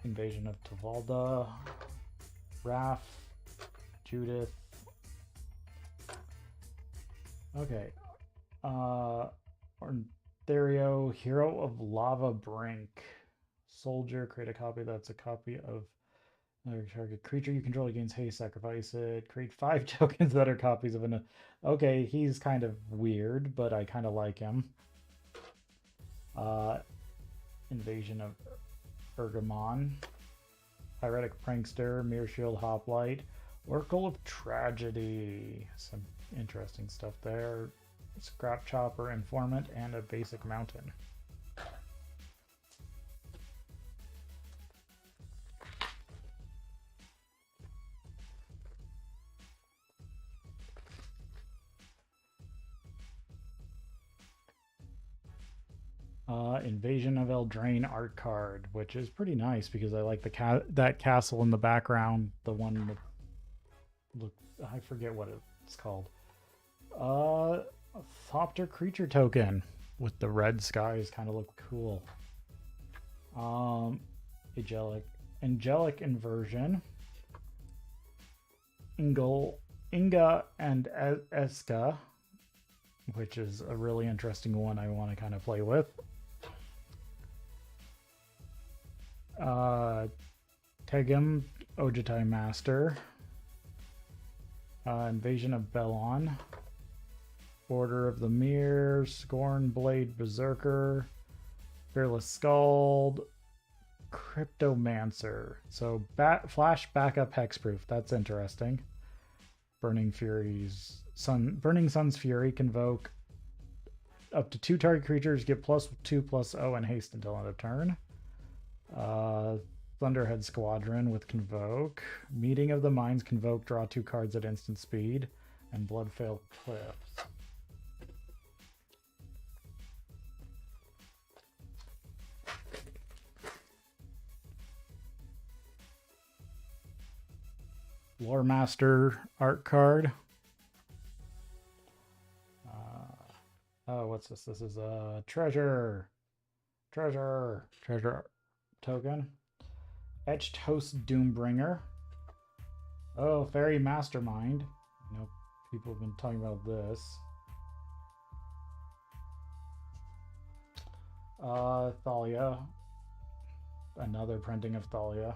Invasion of Tavalda. Raph. Judith. Okay. Orntherio, Hero of Lava Brink. Soldier, create a copy that's a copy of another target creature you control against haste, sacrifice it. Create 5 tokens that are copies of an... Okay, he's kind of weird, but I kind of like him. Invasion of Ergamon. Pyretic Prankster, Mirror Shield Hoplite. Oracle of Tragedy. Some interesting stuff there. Scrap Chopper, Informant, and a basic mountain. Invasion of Eldraine art card, which is pretty nice because I like the that castle in the background. The one with, look, I forget what it's called. A Thopter creature token with the red skies kind of look cool. Angelic Inversion. Inga and Eska, which is a really interesting one I want to kind of play with. Tegem, Ojutai Master. Invasion of Belon. Order of the Mirror, Scorn Blade Berserker, Fearless Scald, Cryptomancer. So flash backup hexproof. That's interesting. Burning Sun's Fury, convoke up to 2 target creatures get +2/+0 and haste until end of turn. Thunderhead Squadron with Convoke. Meeting of the Minds, Convoke, draw 2 cards at instant speed. And Bloodveil Cliffs. Lore Master art card. Oh, what's this? This is a treasure token. Etched Host Doombringer. Oh, Fairy Mastermind. You know, people have been talking about this. Thalia. Another printing of Thalia.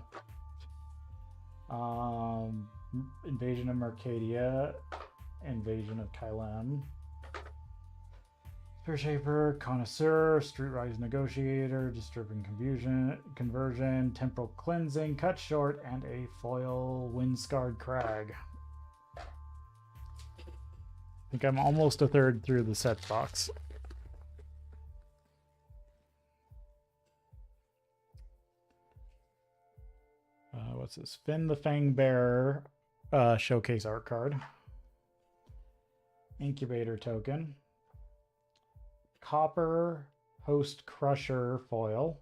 Invasion of Mercadia. Invasion of Kylem. Spear Shaper, Connoisseur, Streetwise Negotiator, Disturbing Conversion, Temporal Cleansing, Cut Short, and a foil Windscarred Crag. I think I'm almost a third through the set box. What's this? Finn the Fangbearer showcase art card. Incubator token. Copper Host Crusher foil.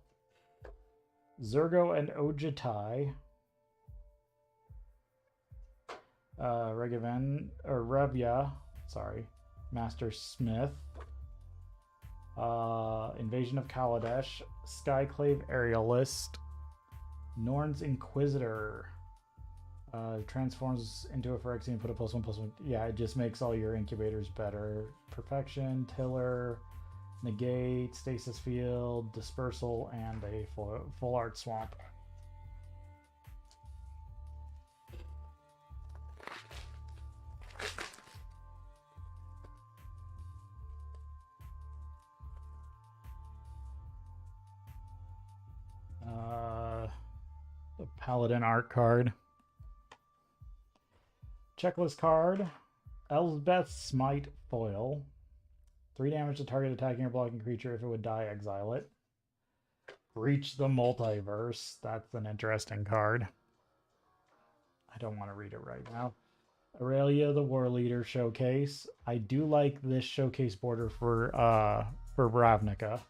Zergo and Ojitai. Revia, sorry. Master Smith. Invasion of Kaladesh. Skyclave Aerialist. Norn's Inquisitor. Transforms into a Phyrexian, put a +1/+1. Yeah, it just makes all your incubators better. Perfection, Tiller, Negate, Stasis Field, Dispersal, and a full art swamp. The Paladin art card. Checklist card. Elsbeth's Smite foil. 3 damage to target attacking or blocking creature. If it would die, exile it. Breach the Multiverse. That's an interesting card. I don't want to read it right now. Aurelia the War Leader showcase. I do like this showcase border for Ravnica.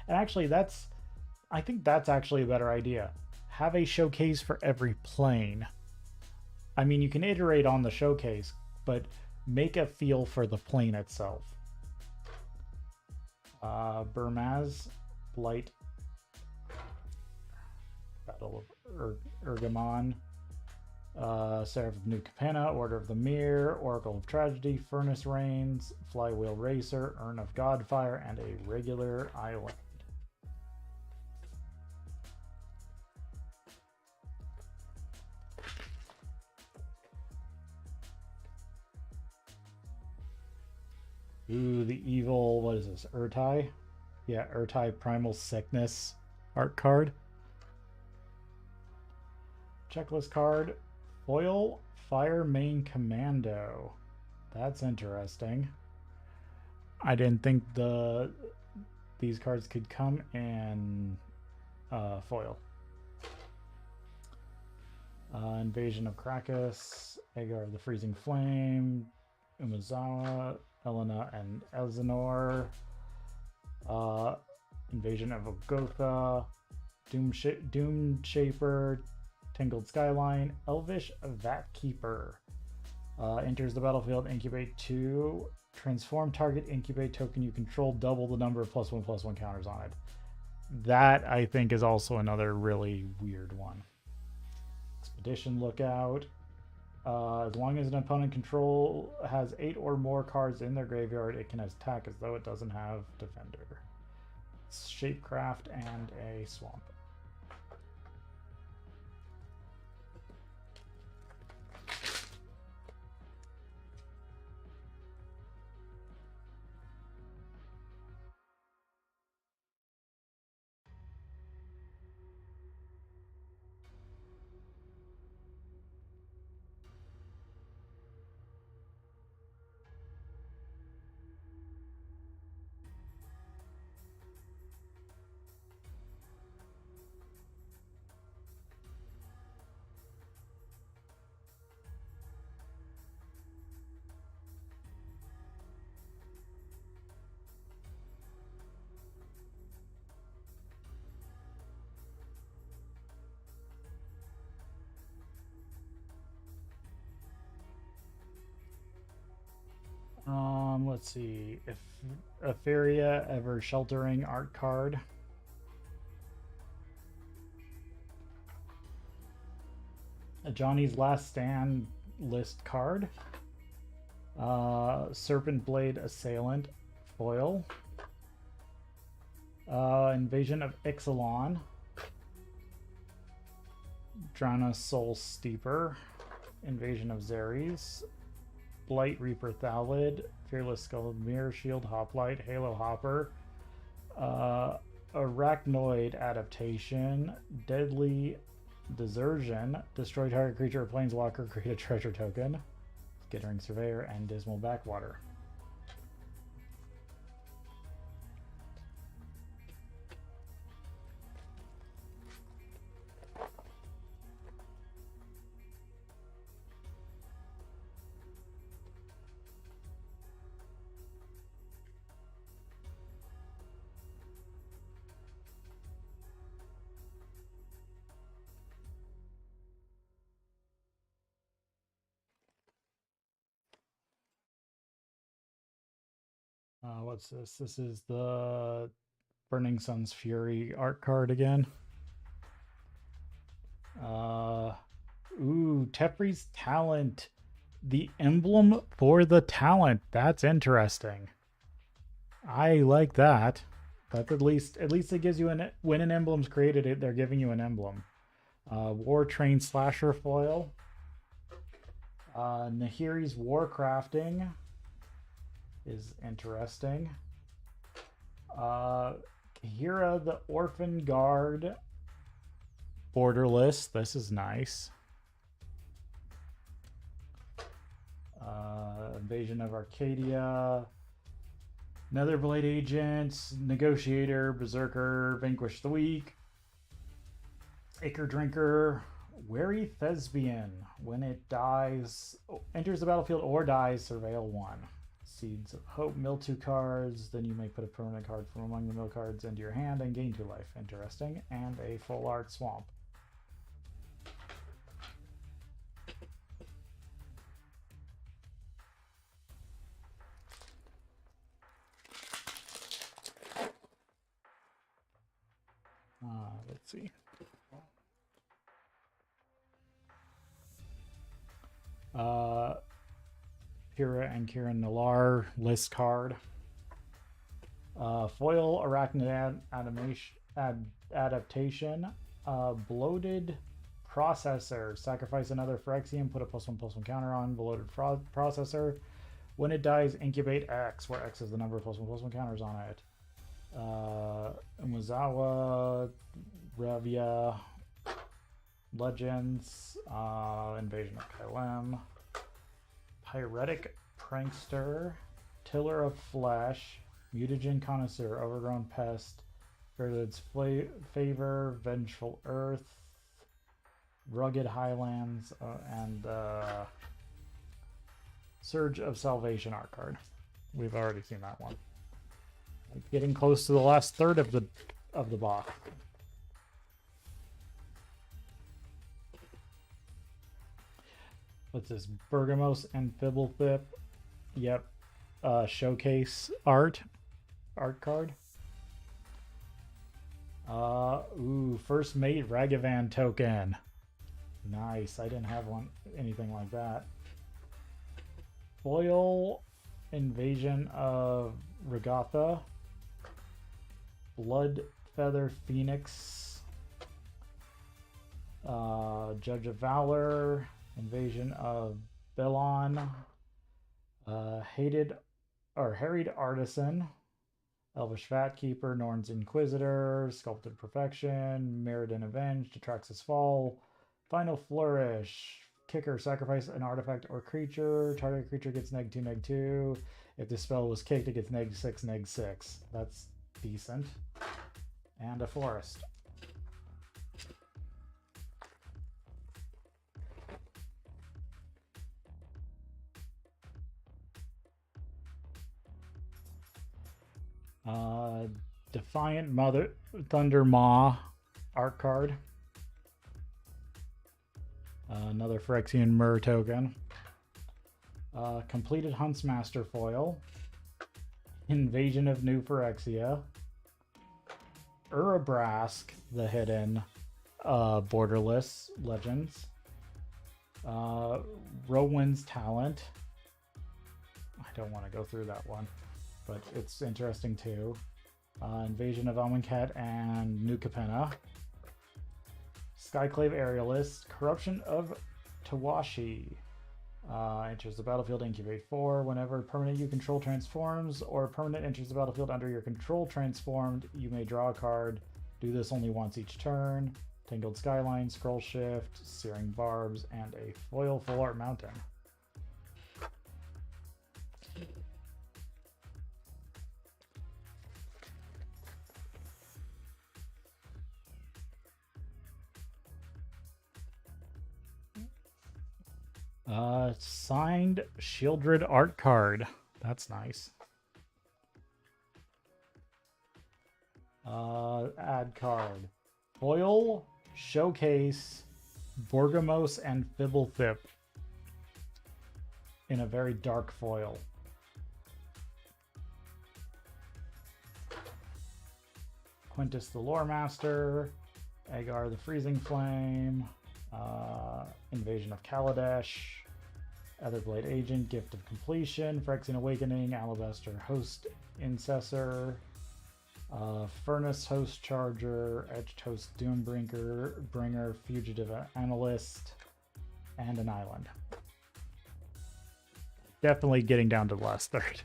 And actually I think that's actually a better idea. Have a showcase for every plane. I mean, you can iterate on the showcase, but make a feel for the plane itself. Burmaz, Blight, Battle of Urgamon, Seraph of New Capenna, Order of the Mirror, Oracle of Tragedy, Furnace Reigns, Flywheel Racer, Urn of Godfire, and a regular island. Ooh, the evil, what is this, Urtai? Yeah, Urtai Primal Sickness art card. Checklist card, Foil Fire Main Commando. That's interesting. I didn't think these cards could come in foil. Invasion of Krakus, Agar of the Freezing Flame, Umazawa, Elena and Elsinore, Invasion of Ogotha, Doom Shaper, Tangled Skyline, Elvish Vatkeeper. Enters the battlefield, incubate 2, transform target incubate token you control, double the number of +1/+1 counters on it. That, I think, is also another really weird one. Expedition Lookout. As long as an opponent control has 8 or more cards in their graveyard, it can attack as though it doesn't have Defender. Shapecraft and a Swamp. Let's see. If Etheria Ever Sheltering art card. A Johnny's Last Stand list card. Serpent Blade Assailant foil. Invasion of Ixalan. Drana Soul Steeper. Invasion of Xeres. Blight Reaper Thalid. Fearless Skull Mirror Shield Hoplite. Halo Hopper. Arachnoid Adaptation. Deadly Desertion. Destroy target creature or planeswalker. Create a treasure token. Skittering Surveyor and Dismal Backwater. What's this? This is the Burning Sun's Fury art card again. Ooh, Tephri's Talent. The emblem for the talent. That's interesting. I like that. That's at least it gives you when an emblem's created, they're giving you an emblem. War Train Slasher foil. Nahiri's Warcrafting is interesting. Kahira the Orphan Guard borderless. This is nice. Invasion of Arcadia. Netherblade Agent. Negotiator. Berserker. Vanquish the Weak. Acre Drinker. Wary Thespian. When it dies, enters the battlefield or dies, surveil 1. Seeds of Hope, mill 2 cards, then you may put a permanent card from among the mill cards into your hand and gain 2 life. Interesting. And a full art swamp. Let's see. Kira and Kieran Nalar list card. Foil Arachnid Adaptation. Bloated Processor. Sacrifice another Phyrexian, put a +1/+1 counter on Bloated Processor. When it dies, incubate X, where X is the number of +1/+1 counters on it. Umazawa, Ravia, Legends, Invasion of Kylem. Pyretic Prankster, Tiller of Flesh, Mutagen Connoisseur, Overgrown Pest, Fairwood's Favor, Vengeful Earth, Rugged Highlands, and Surge of Salvation art card. We've already seen that one. Getting close to the last third of the box. What's this? Bergamos and Fibblethip. Yep. Showcase art card. First Mate Ragavan token. Nice. I didn't have anything like that. Foil Invasion of Regatha. Blood Feather Phoenix. Judge of Valor. Invasion of Belon. Harried Artisan. Elvish Fatkeeper. Norn's Inquisitor. Sculpted Perfection. Mirrodin Avenged. Atraxis Fall. Final Flourish. Kicker. Sacrifice an artifact or creature. Target creature gets -2/-2. If the spell was kicked, it gets -6/-6. That's decent. And a forest. Defiant Mother Thunder Maw art card. Another Phyrexian Myr token. Completed Huntsmaster foil. Invasion of New Phyrexia, Urabrask, the hidden borderless legends, Rowan's Talent. I don't want to go through that one, but it's interesting too. Invasion of Amonkhet and New Capenna, Skyclave Aerialist, Corruption of Tawashi. Enters the battlefield, incubate 4. Whenever permanent you control transforms, or permanent enters the battlefield under your control transformed, you may draw a card. Do this only once each turn. Tangled Skyline, Scroll Shift, Searing Barbs, and a foil Full Art Mountain. Signed Shieldred art card. That's nice. Add card. Foil, Showcase, Borgamos, and Fibblethip in a very dark foil. Quintus the Lore Master, Agar the Freezing Flame, Invasion of Kaladesh, Etherblade Agent, Gift of Completion, Phyrexian Awakening, Alabaster Host Incessor, Furnace Host Charger, Etched Host Bringer, Fugitive Analyst, and an island. Definitely getting down to the last third.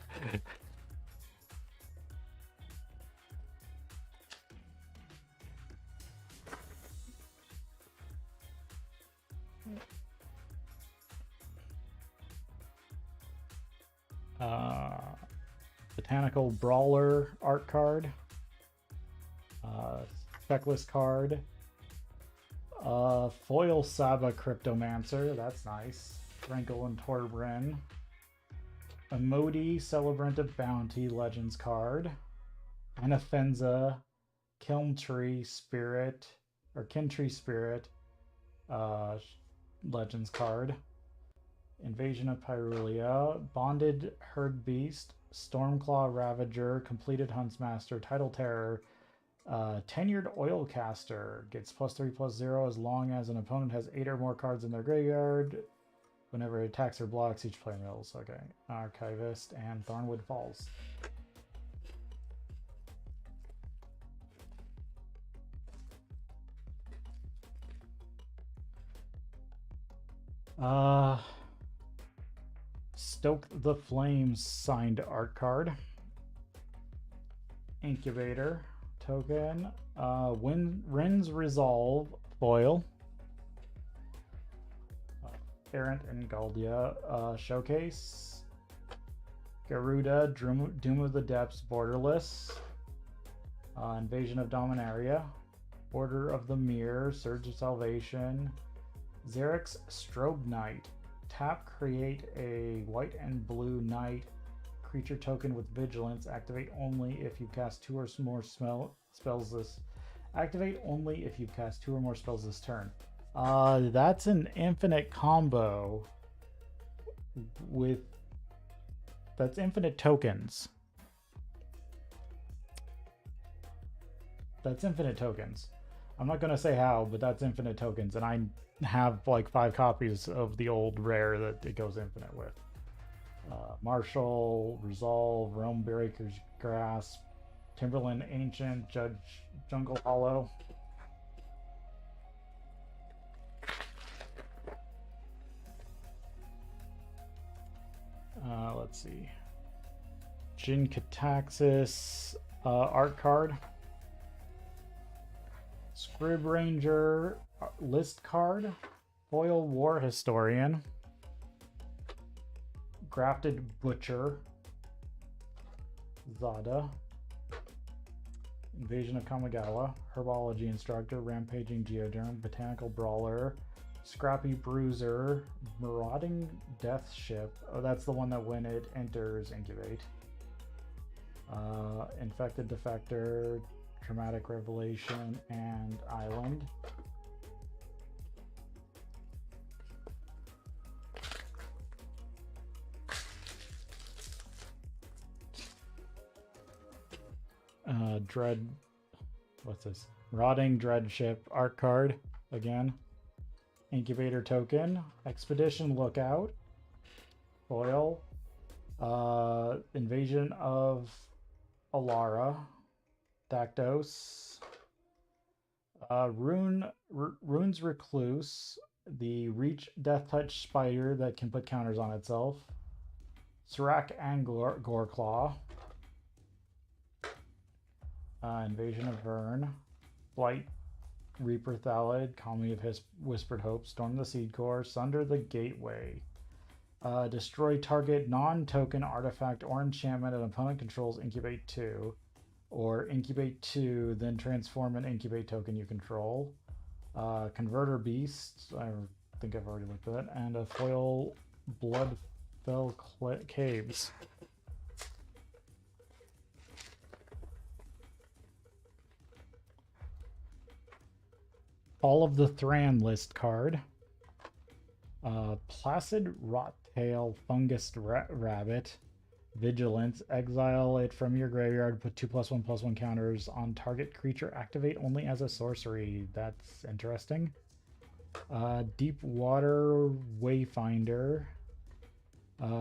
Botanical Brawler art card, Speckless card, foil Saba Cryptomancer, that's nice, Rankle and Torbrin, Emodi Celebrant of Bounty Legends card, Anafenza Kilntree Spirit, or Kintree Spirit Legends card, Invasion of Pyrulia, Bonded Herd Beast, Stormclaw Ravager, Completed Huntsmaster, Tidal Terror, Tenured Oilcaster, gets +3/+0 as long as an opponent has 8 or more cards in their graveyard. Whenever it attacks or blocks, each player mills. Okay. Archivist and Thornwood Falls. Stoke the Flames signed art card. Incubator token. Rin's Resolve foil. Errant and Galdia showcase. Garuda Doom of the Depths borderless. Invasion of Dominaria. Order of the Mirror, Surge of Salvation. Xerix Strobe Knight. Tap, create a white and blue knight creature token with vigilance. Activate only if you cast 2 or more spells this. Activate only if you cast 2 or more spells this turn. That's an infinite combo with. That's infinite tokens. That's infinite tokens. I'm not gonna say how, but that's infinite tokens, and I have like 5 copies of the old rare that it goes infinite with. Marshall, Resolve, Realm Breaker's Grasp, Timberland Ancient, Judge Jungle Hollow. Let's see. Jin Cataxis art card. Scrib Ranger list card. Foil War Historian. Grafted Butcher. Zada. Invasion of Kamigawa. Herbology Instructor. Rampaging Geoderm. Botanical Brawler. Scrappy Bruiser. Marauding Death Ship. Oh, that's the one that when it enters, incubate. Infected Defector. Dramatic Revelation, and Island. Dread, what's this? Rotting Dreadship art card again. Incubator token, Expedition Lookout, foil, Invasion of Alara, Daktos, Rune's Recluse, the Reach Death Touch Spider that can put counters on itself, Serac and Goreclaw, Invasion of Vern, Blight, Reaper Thalid, Calming of Whispered Hope, Storm the Seed Core, Sunder the Gateway. Destroy target non-token artifact or enchantment an opponent controls, incubate 2. Or incubate 2, then transform an incubate token you control. Converter Beast, I think I've already looked at that. And a foil Bloodfell Caves. All of the Thran list card. Placid Rottail Fungus Rabbit. Vigilance. Exile it from your graveyard. Put 2/1/1 counters on target creature. Activate only as a sorcery. That's interesting. Deep Water Wayfinder.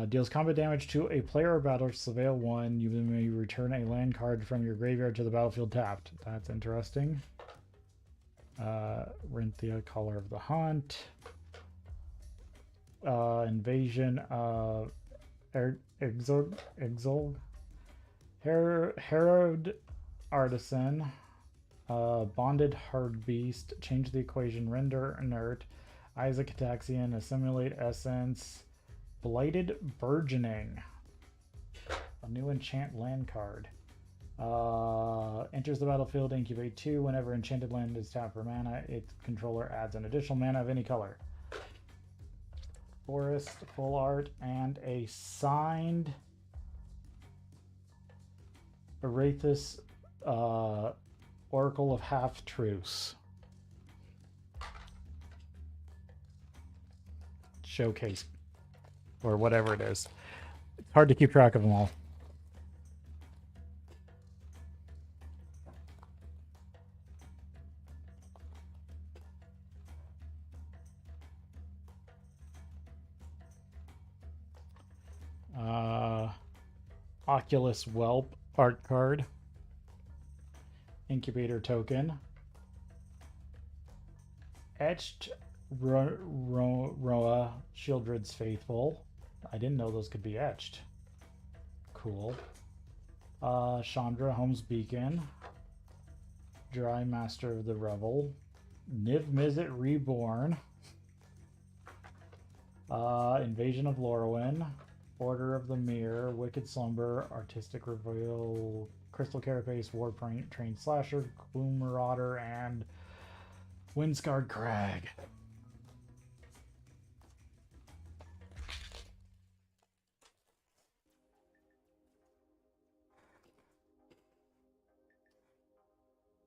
Deals combat damage to a player or battle. Surveil 1. You may return a land card from your graveyard to the battlefield tapped. That's interesting. Rinthia, Caller of the Hunt. Invasion of Exilg. Herod Artisan. Bonded Hard Beast. Change the equation. Render Inert. Isaac Ataxian. Assimilate Essence. Blighted Burgeoning. A new enchant land card. Enters the battlefield, incubate 2. Whenever enchanted land is tapped for mana, its controller adds an additional mana of any color. Forest, full art, and a signed Arathis Oracle of Half-Truce. Showcase. Or whatever it is. It's hard to keep track of them all. Oculus Whelp art card. Incubator token. Etched Roa Shieldred's Faithful. I didn't know those could be etched. Cool. Chandra Home's Beacon. Dry Master of the Revel. Niv Mizzet Reborn. Invasion of Lorwyn. Order of the Mirror, Wicked Slumber, Artistic Reveal, Crystal Carapace, Warpaint, Train Slasher, Gloom Marauder, and Windscarred Crag.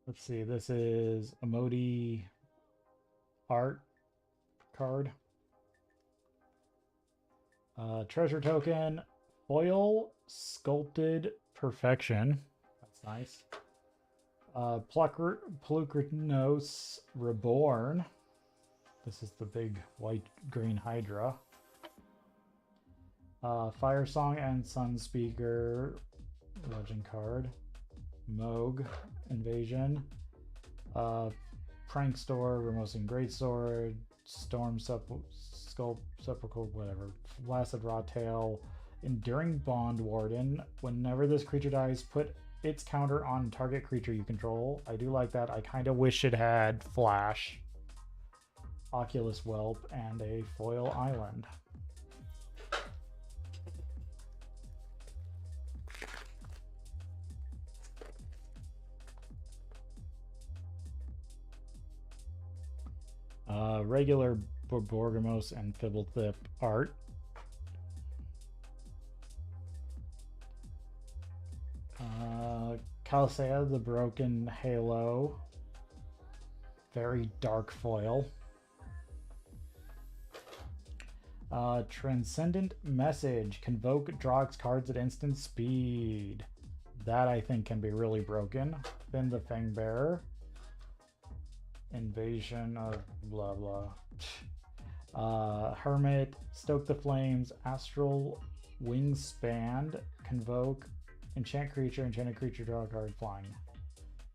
Let's see, this is a Modi art card. Treasure token, foil sculpted perfection. That's nice. Plucrinos Reborn. This is the big white green Hydra. Fire Song and Sunspeaker legend card. Moog Invasion. Prank Store, Remosing Greatsword, Storm Sepulchral, whatever. Flaccid Rawtail, Enduring Bond Warden. Whenever this creature dies, put its counter on target creature you control. I do like that. I kind of wish it had Flash. Oculus Whelp, and a foil island. Regular Borgamos and Fibblethip art. Calcea the Broken Halo. Very dark foil. Transcendent Message. Convoke, draw cards at instant speed. That I think can be really broken. Finn the Fang Bearer. Invasion of blah blah. Hermit, Stoke the Flames, Astral Wingspan, Convoke, Enchanted creature, draw a card, flying.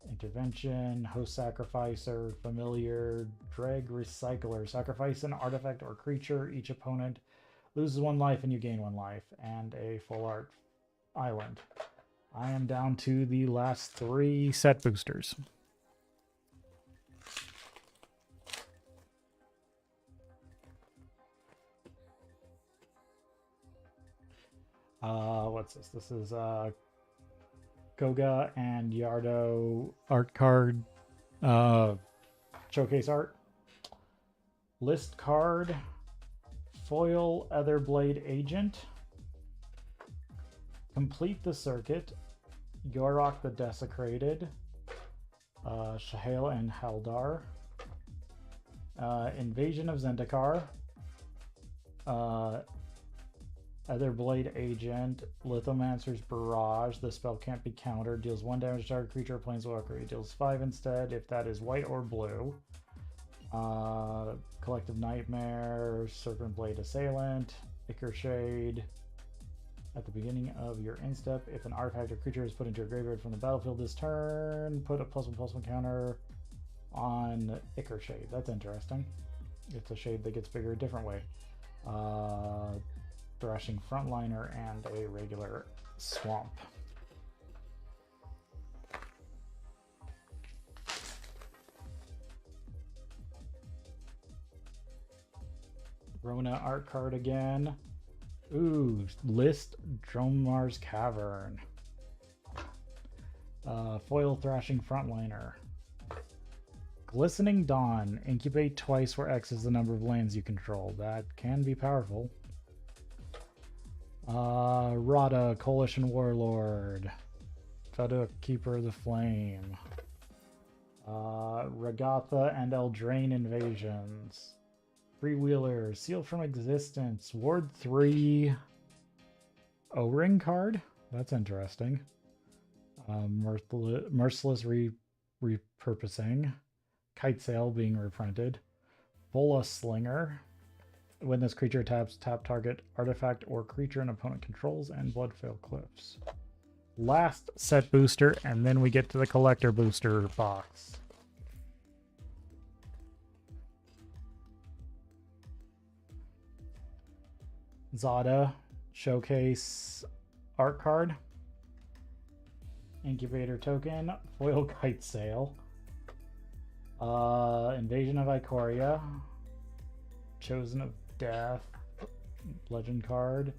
Intervention, Host Sacrificer, Familiar, Dreg Recycler. Sacrifice an artifact or creature. Each opponent loses 1 life and you gain 1 life. And a full art island. I am down to the last 3 set boosters. What's this? This is Koga and Yardo art card, showcase art. List card, foil Etherblade Agent. Complete the Circuit, Yorok the Desecrated, Shahail and Haldar, Invasion of Zendikar, Etherblade Agent, Lithomancer's Barrage. The spell can't be countered. Deals 1 damage to target creature or planeswalker. It deals 5 instead if that is white or blue. Collective Nightmare, Serpent Blade Assailant, Ichor Shade. At the beginning of your end step, if an artifact or creature is put into your graveyard from the battlefield this turn, put a +1/+1 counter on Ichor Shade. That's interesting. It's a shade that gets bigger a different way. Thrashing Frontliner and a regular Swamp. Rona art card again. Ooh, list Dromar's Cavern. Foil Thrashing Frontliner. Glistening Dawn. Incubate twice where X is the number of lands you control. That can be powerful. Rada, Coalition Warlord. Feduk, Keeper of the Flame. Regatha and Eldraine Invasions. Freewheeler, Seal from Existence, Ward 3 O-Ring card. That's interesting. Merciless Repurposing. Kite Sail being reprinted. Bola Slinger. When this creature taps, tap target artifact or creature an opponent controls, and Bloodfell Cliffs. Last set booster, and then we get to the collector booster box. Zada, showcase art card. Incubator token, foil Kite Sail. Invasion of Ikoria. Chosen of Death, legend card.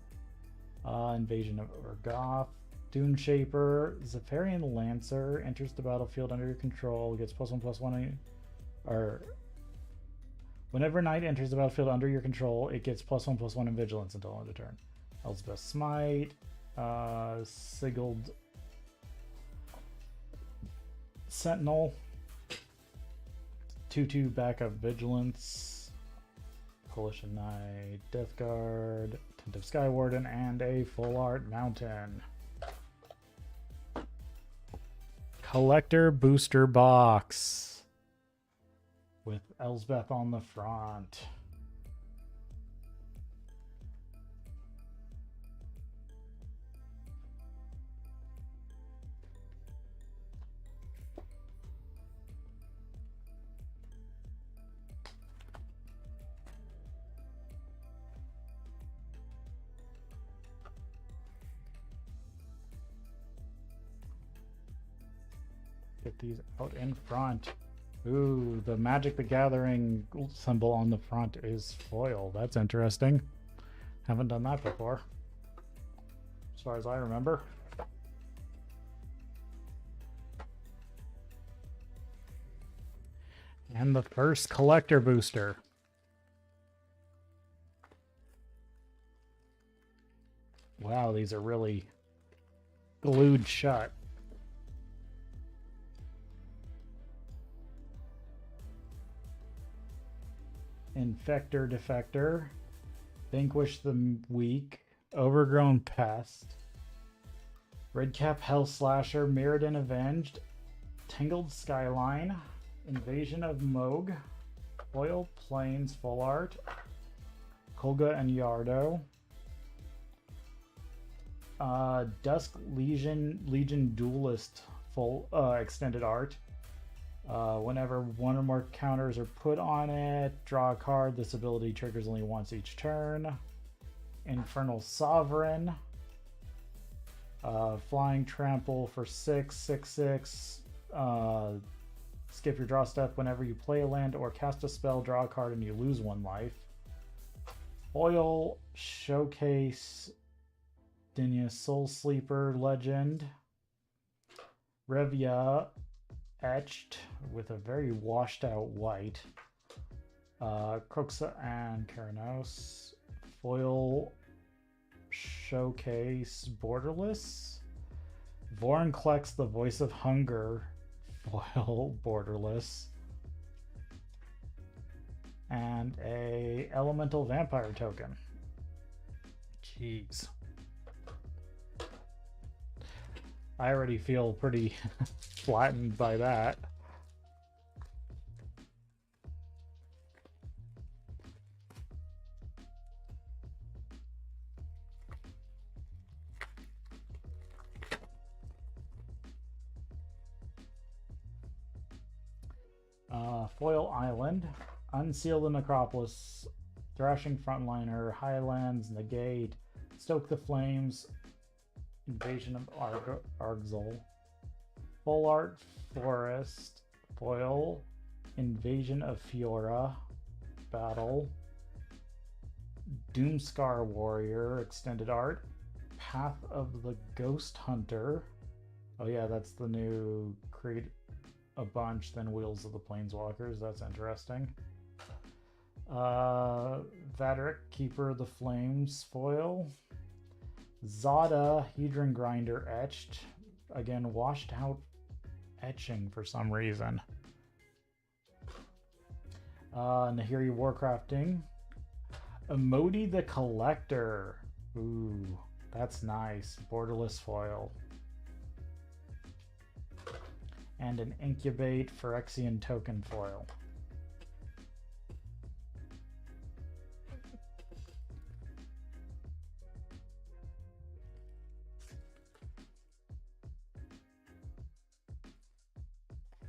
Invasion of Urgoth. Dune Shaper, Zephyrian Lancer, enters the battlefield under your control, gets +1/+1, or whenever Knight enters the battlefield under your control, it gets +1/+1 in Vigilance until end of turn. Elspeth Smite, Sigiled Sentinel, 2/2 backup Vigilance, Coalition Knight, Death Guard, Attentive Skywarden, and a full art Mountain. Collector booster box with Elsbeth on the front. Get these out in front. Ooh, the Magic the Gathering symbol on the front is foil. That's interesting. Haven't done that before, as far as I remember. And the first collector booster. Wow, these are really glued shut. Infector Defector, Vanquish the Weak, Overgrown Pest, Redcap Hell Slasher, Mirrodin Avenged, Tangled Skyline, Invasion of Moog, Foil Plains Full Art, Kolga and Yardo, Dusk Legion Duelist full extended art. Whenever one or more counters are put on it, draw a card. This ability triggers only once each turn. Infernal Sovereign, Flying Trample for 6/6/6. Skip your draw step whenever you play a land or cast a spell, draw a card, and you lose 1 life. Foil Showcase Dinya Soul Sleeper Legend. Revia Etched with a very washed out white. Croxa and Keranos. Foil Showcase Borderless. Vorinclex the Voice of Hunger. Foil Borderless. And a Elemental Vampire token. Jeez. I already feel pretty flattened by that. Foil Island, Unseal the Necropolis, Thrashing Frontliner, Highlands, Negate, Stoke the Flames, Invasion of Argzul, Full Art Forest, Foil, Invasion of Fiora, Battle, Doomscar Warrior, Extended Art, Path of the Ghost Hunter. Oh yeah, that's the new create a bunch, then Wheels of the Planeswalkers. That's interesting. Vadric, Keeper of the Flames, foil. Zada, Hedron Grinder etched. Again, washed out etching for some reason. Nahiri Warcrafting. Emoti the Collector. Ooh, that's nice. Borderless foil. And an Incubate Phyrexian token foil.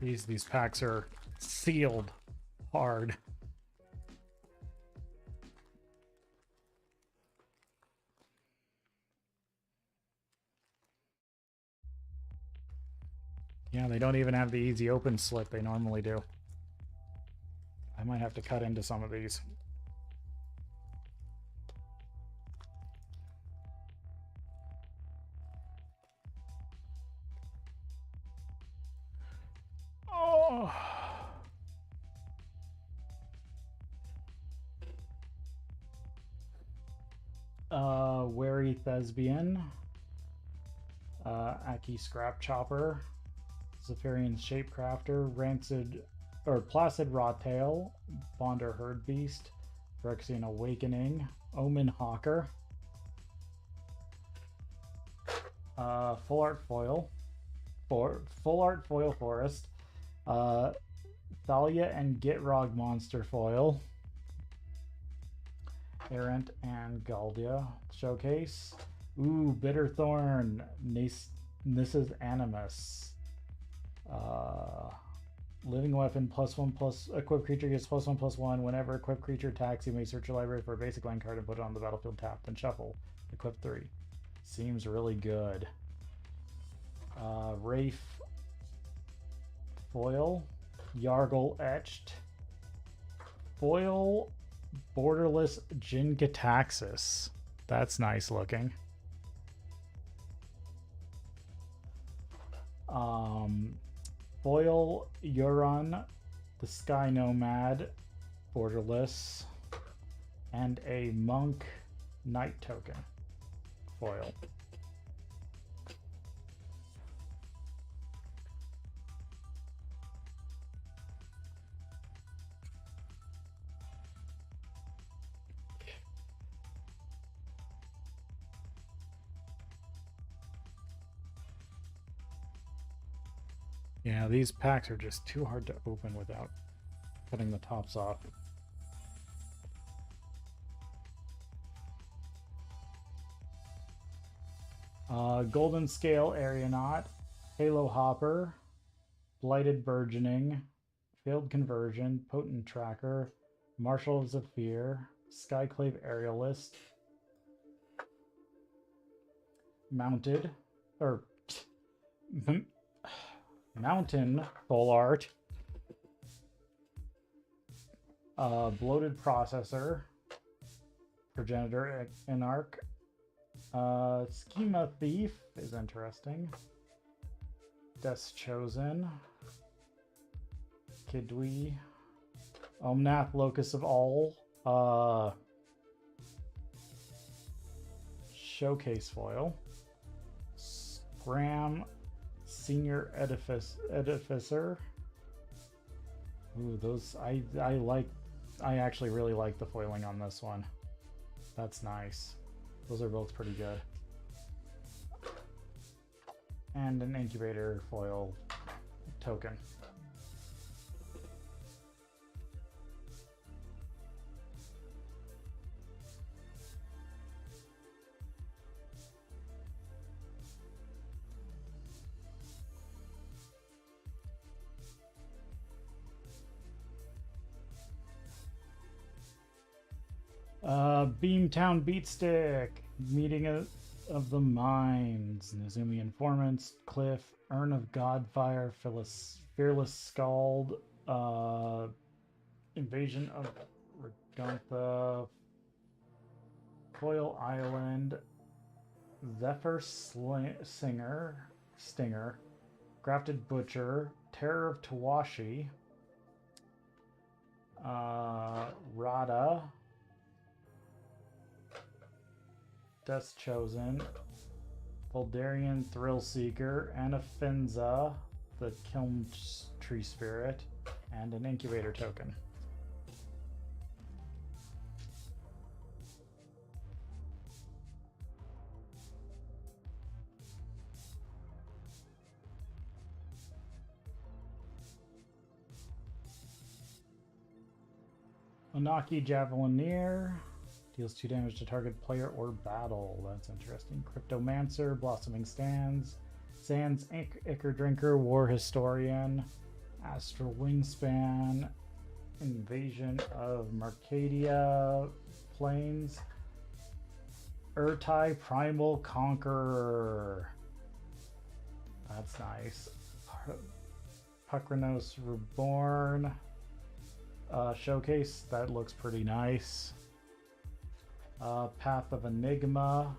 These packs are sealed hard. Yeah, they don't even have the easy open slit they normally do. I might have to cut into some of these. Oh. Wary Thespian. Aki Scrap Chopper. Zephyrian Shapecrafter, Rancid or Placid Rawtail, Bonder Herd Beast, Phyrexian Awakening, Omen Hawker, Full Art Foil, Full Art Foil Forest, Thalia and Gitrog Monster Foil, Errant and Galdia Showcase, ooh, Bitterthorn, Nissa's Animus. Living weapon +1/+ equipped creature gets +1/+1. Whenever equipped creature attacks, you may search your library for a basic land card and put it on the battlefield tapped and shuffle. Equip 3. Seems really good. Wraith foil, Yargle etched, foil borderless Jin-Gitaxias. That's nice looking. Foil Euron, the Sky Nomad, borderless, and a Monk Knight token, foil. Yeah, these packs are just too hard to open without cutting the tops off. Golden Scale Aeronaut, Halo Hopper, Blighted Burgeoning, Failed Conversion, Potent Tracker, Marshal of Zephyr, Skyclave Aerialist, Mounted, or Mountain Full Art, Bloated Processor, Progenitor Anarch, Schema Thief is interesting, Death's Chosen, Kidwi, Omnath Locus of All, Showcase Foil, Scram Senior Edificer. Ooh, those I like. I actually really like the foiling on this one. That's nice. Those are both pretty good. And an incubator foil token. Beamtown Beatstick, Meeting of the Minds, Nezumi Informants, Cliff, Urn of Godfire, Fearless Scald, Invasion of Regontha, Coil Island, Zephyr Stinger, Grafted Butcher, Terror of Tawashi, Rada, Death's Chosen, Voldarian Thrill Seeker, Anafenza, the Kiln Tree Spirit, and an Incubator token. Onaki Javelineer. Deals 2 damage to target player or battle. That's interesting. Cryptomancer, Blossoming Sands, Ichor Drinker, War Historian, Astral Wingspan, Invasion of Marcadia Plains, Urtai Primal Conqueror. That's nice. Pukranos Reborn. Showcase, that looks pretty nice. Path of Enigma,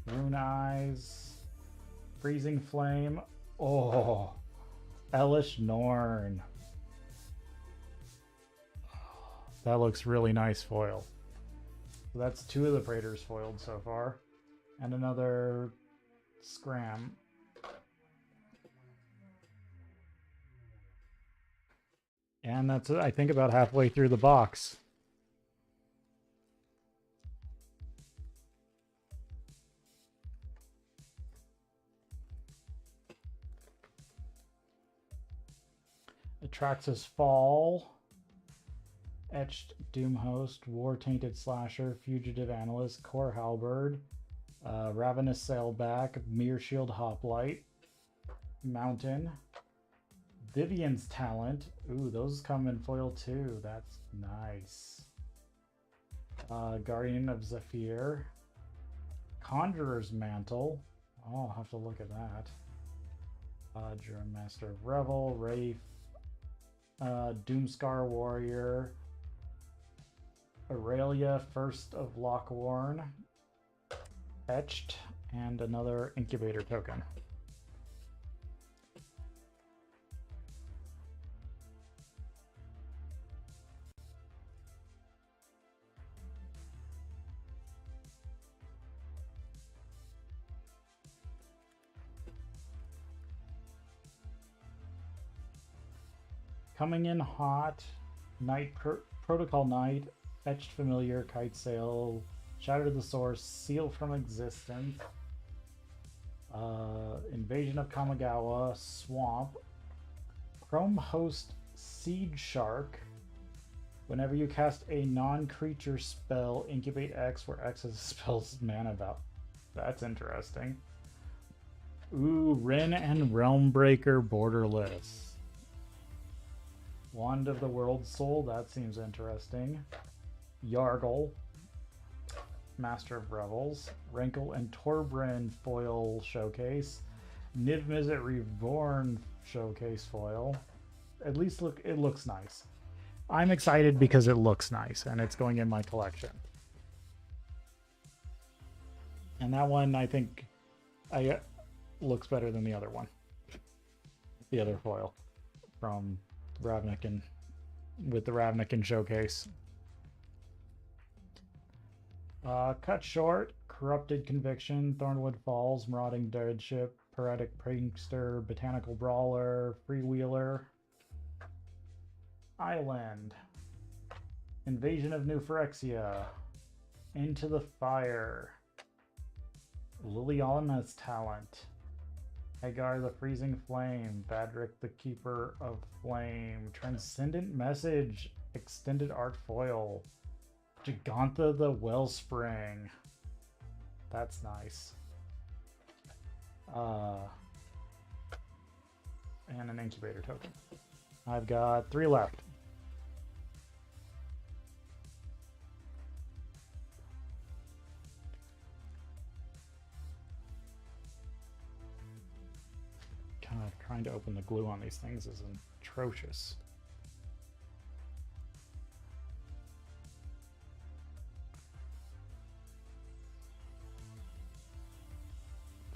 Rune Eyes, Freezing Flame. Oh, Elish Norn. That looks really nice foil. So that's 2 of the Praetors foiled so far. And another Scram. And that's, I think, about halfway through the box. Atraxis Fall, Etched Doomhost, War Tainted Slasher, Fugitive Analyst, Core Halberd, Ravenous Sailback, Mirror Shield Hoplite, Mountain, Vivian's Talent. Ooh, those come in foil too. That's nice. Guardian of Zephyr, Conjurer's Mantle. Oh, I'll have to look at that. Drum Master of Revel, Wraith, Doomscar Warrior, Aurelia, First of Lockworn, Etched, and another Incubator token. Coming in hot, Protocol Knight, Etched Familiar, Kite Sail, Shatter the Source, Seal from Existence, Invasion of Kamigawa, Swamp, Chrome Host Seed Shark. Whenever you cast a non-creature spell, incubate X, where X is a spell's mana value. That's interesting. Ooh, Rin and Realmbreaker borderless. Wand of the World Soul, that seems interesting. Yargle, Master of Revels. Wrinkle and Torbrin foil showcase. Niv Mizzet Reborn showcase foil. At least it looks nice. I'm excited because it looks nice and it's going in my collection. And that one, I think, looks better than the other one. The other foil from Ravnican, with the Ravnican showcase. Cut Short, Corrupted Conviction, Thornwood Falls, Marauding Deadship, Poetic Prankster, Botanical Brawler, Freewheeler. Island, Invasion of New Phyrexia, Into the Fire, Liliana's Talent, Hagar the Freezing Flame, Badrick the Keeper of Flame, Transcendent Message, Extended Art Foil, Gigantha the Wellspring. That's nice. And an Incubator token. I've got 3 left. God, trying to open the glue on these things is atrocious.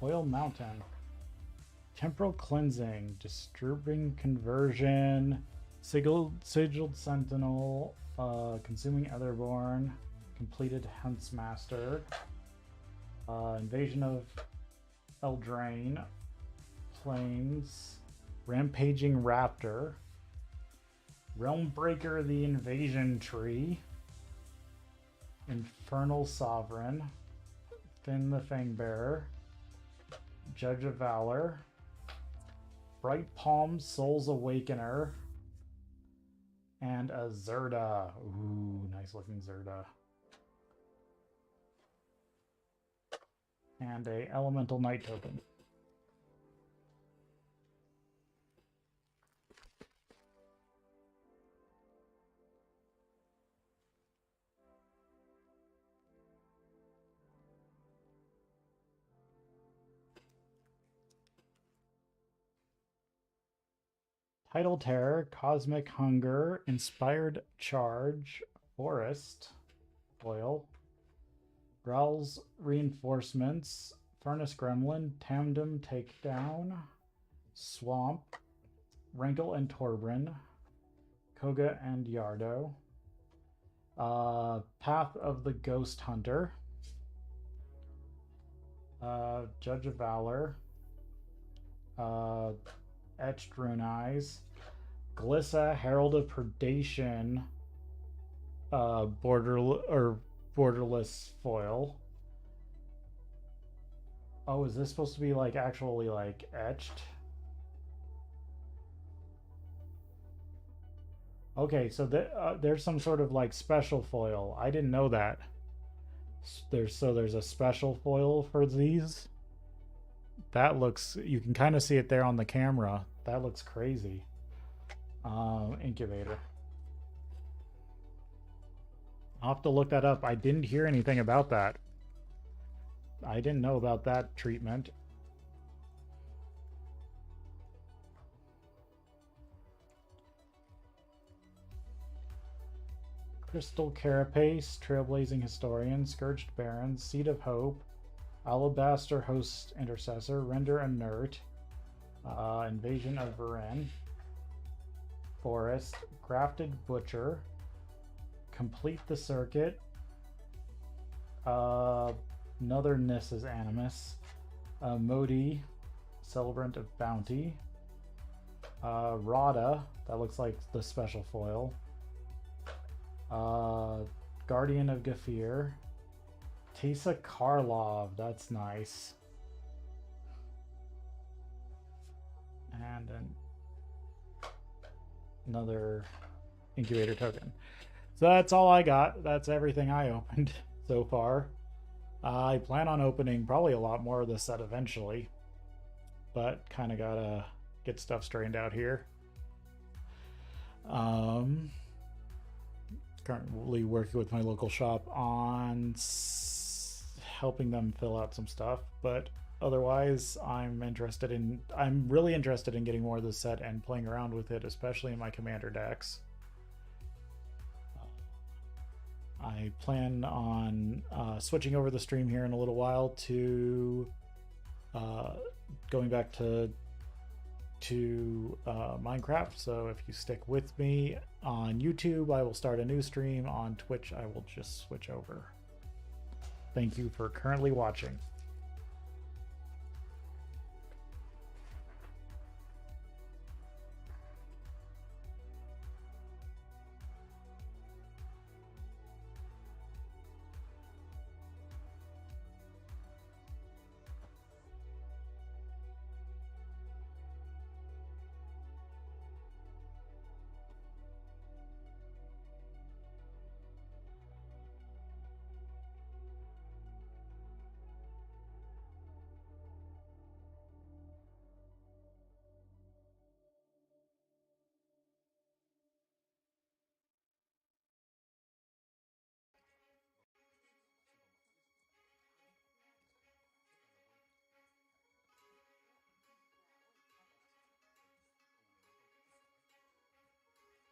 Foil Mountain. Temporal Cleansing, Disturbing Conversion, Sigiled Sentinel, Consuming Etherborn, Completed Huntsmaster, Invasion of Eldraine, Plains, Rampaging Raptor, Realmbreaker the Invasion Tree, Infernal Sovereign, Finn the Fangbearer, Judge of Valor, Bright Palm Soul's Awakener, and a Zerda. Ooh, nice looking Zerda. And a Elemental Knight token. Tidal Terror, Cosmic Hunger, Inspired Charge, Forest, Foil, Growl's Reinforcements, Furnace Gremlin, Tandem Takedown, Swamp, Wrinkle and Torbrin, Koga and Yardo, Path of the Ghost Hunter, Judge of Valor, Etched Rune Eyes, Glissa, Herald of Predation, borderless foil. Oh, is this supposed to be like actually like etched? Okay, so there's some sort of like special foil. I didn't know that. There's a special foil for these. That looks, you can kind of see it there on the camera. That looks crazy. Incubator. I'll have to look that up. I didn't hear anything about that. I didn't know about that treatment. Crystal Carapace, Trailblazing Historian, Scourged Baron, Seed of Hope, Alabaster Host Intercessor, Render Inert, Invasion of Varen, Forest, Grafted Butcher, Complete the Circuit, another Nissa's Animus, Modi, Celebrant of Bounty, Rada, that looks like the special foil, Guardian of Gafir, Teysa Karlov, that's nice. And then another incubator token. So that's all I got. That's everything I opened so far. I plan on opening probably a lot more of this set eventually, but kind of gotta get stuff straightened out here. Currently working with my local shop on helping them fill out some stuff, but otherwise I'm really interested in getting more of this set and playing around with it, especially in my commander decks. I plan on switching over the stream here in a little while to going back to Minecraft. So if you stick with me on YouTube, I will start a new stream. On Twitch, I will just switch over. Thank you for currently watching.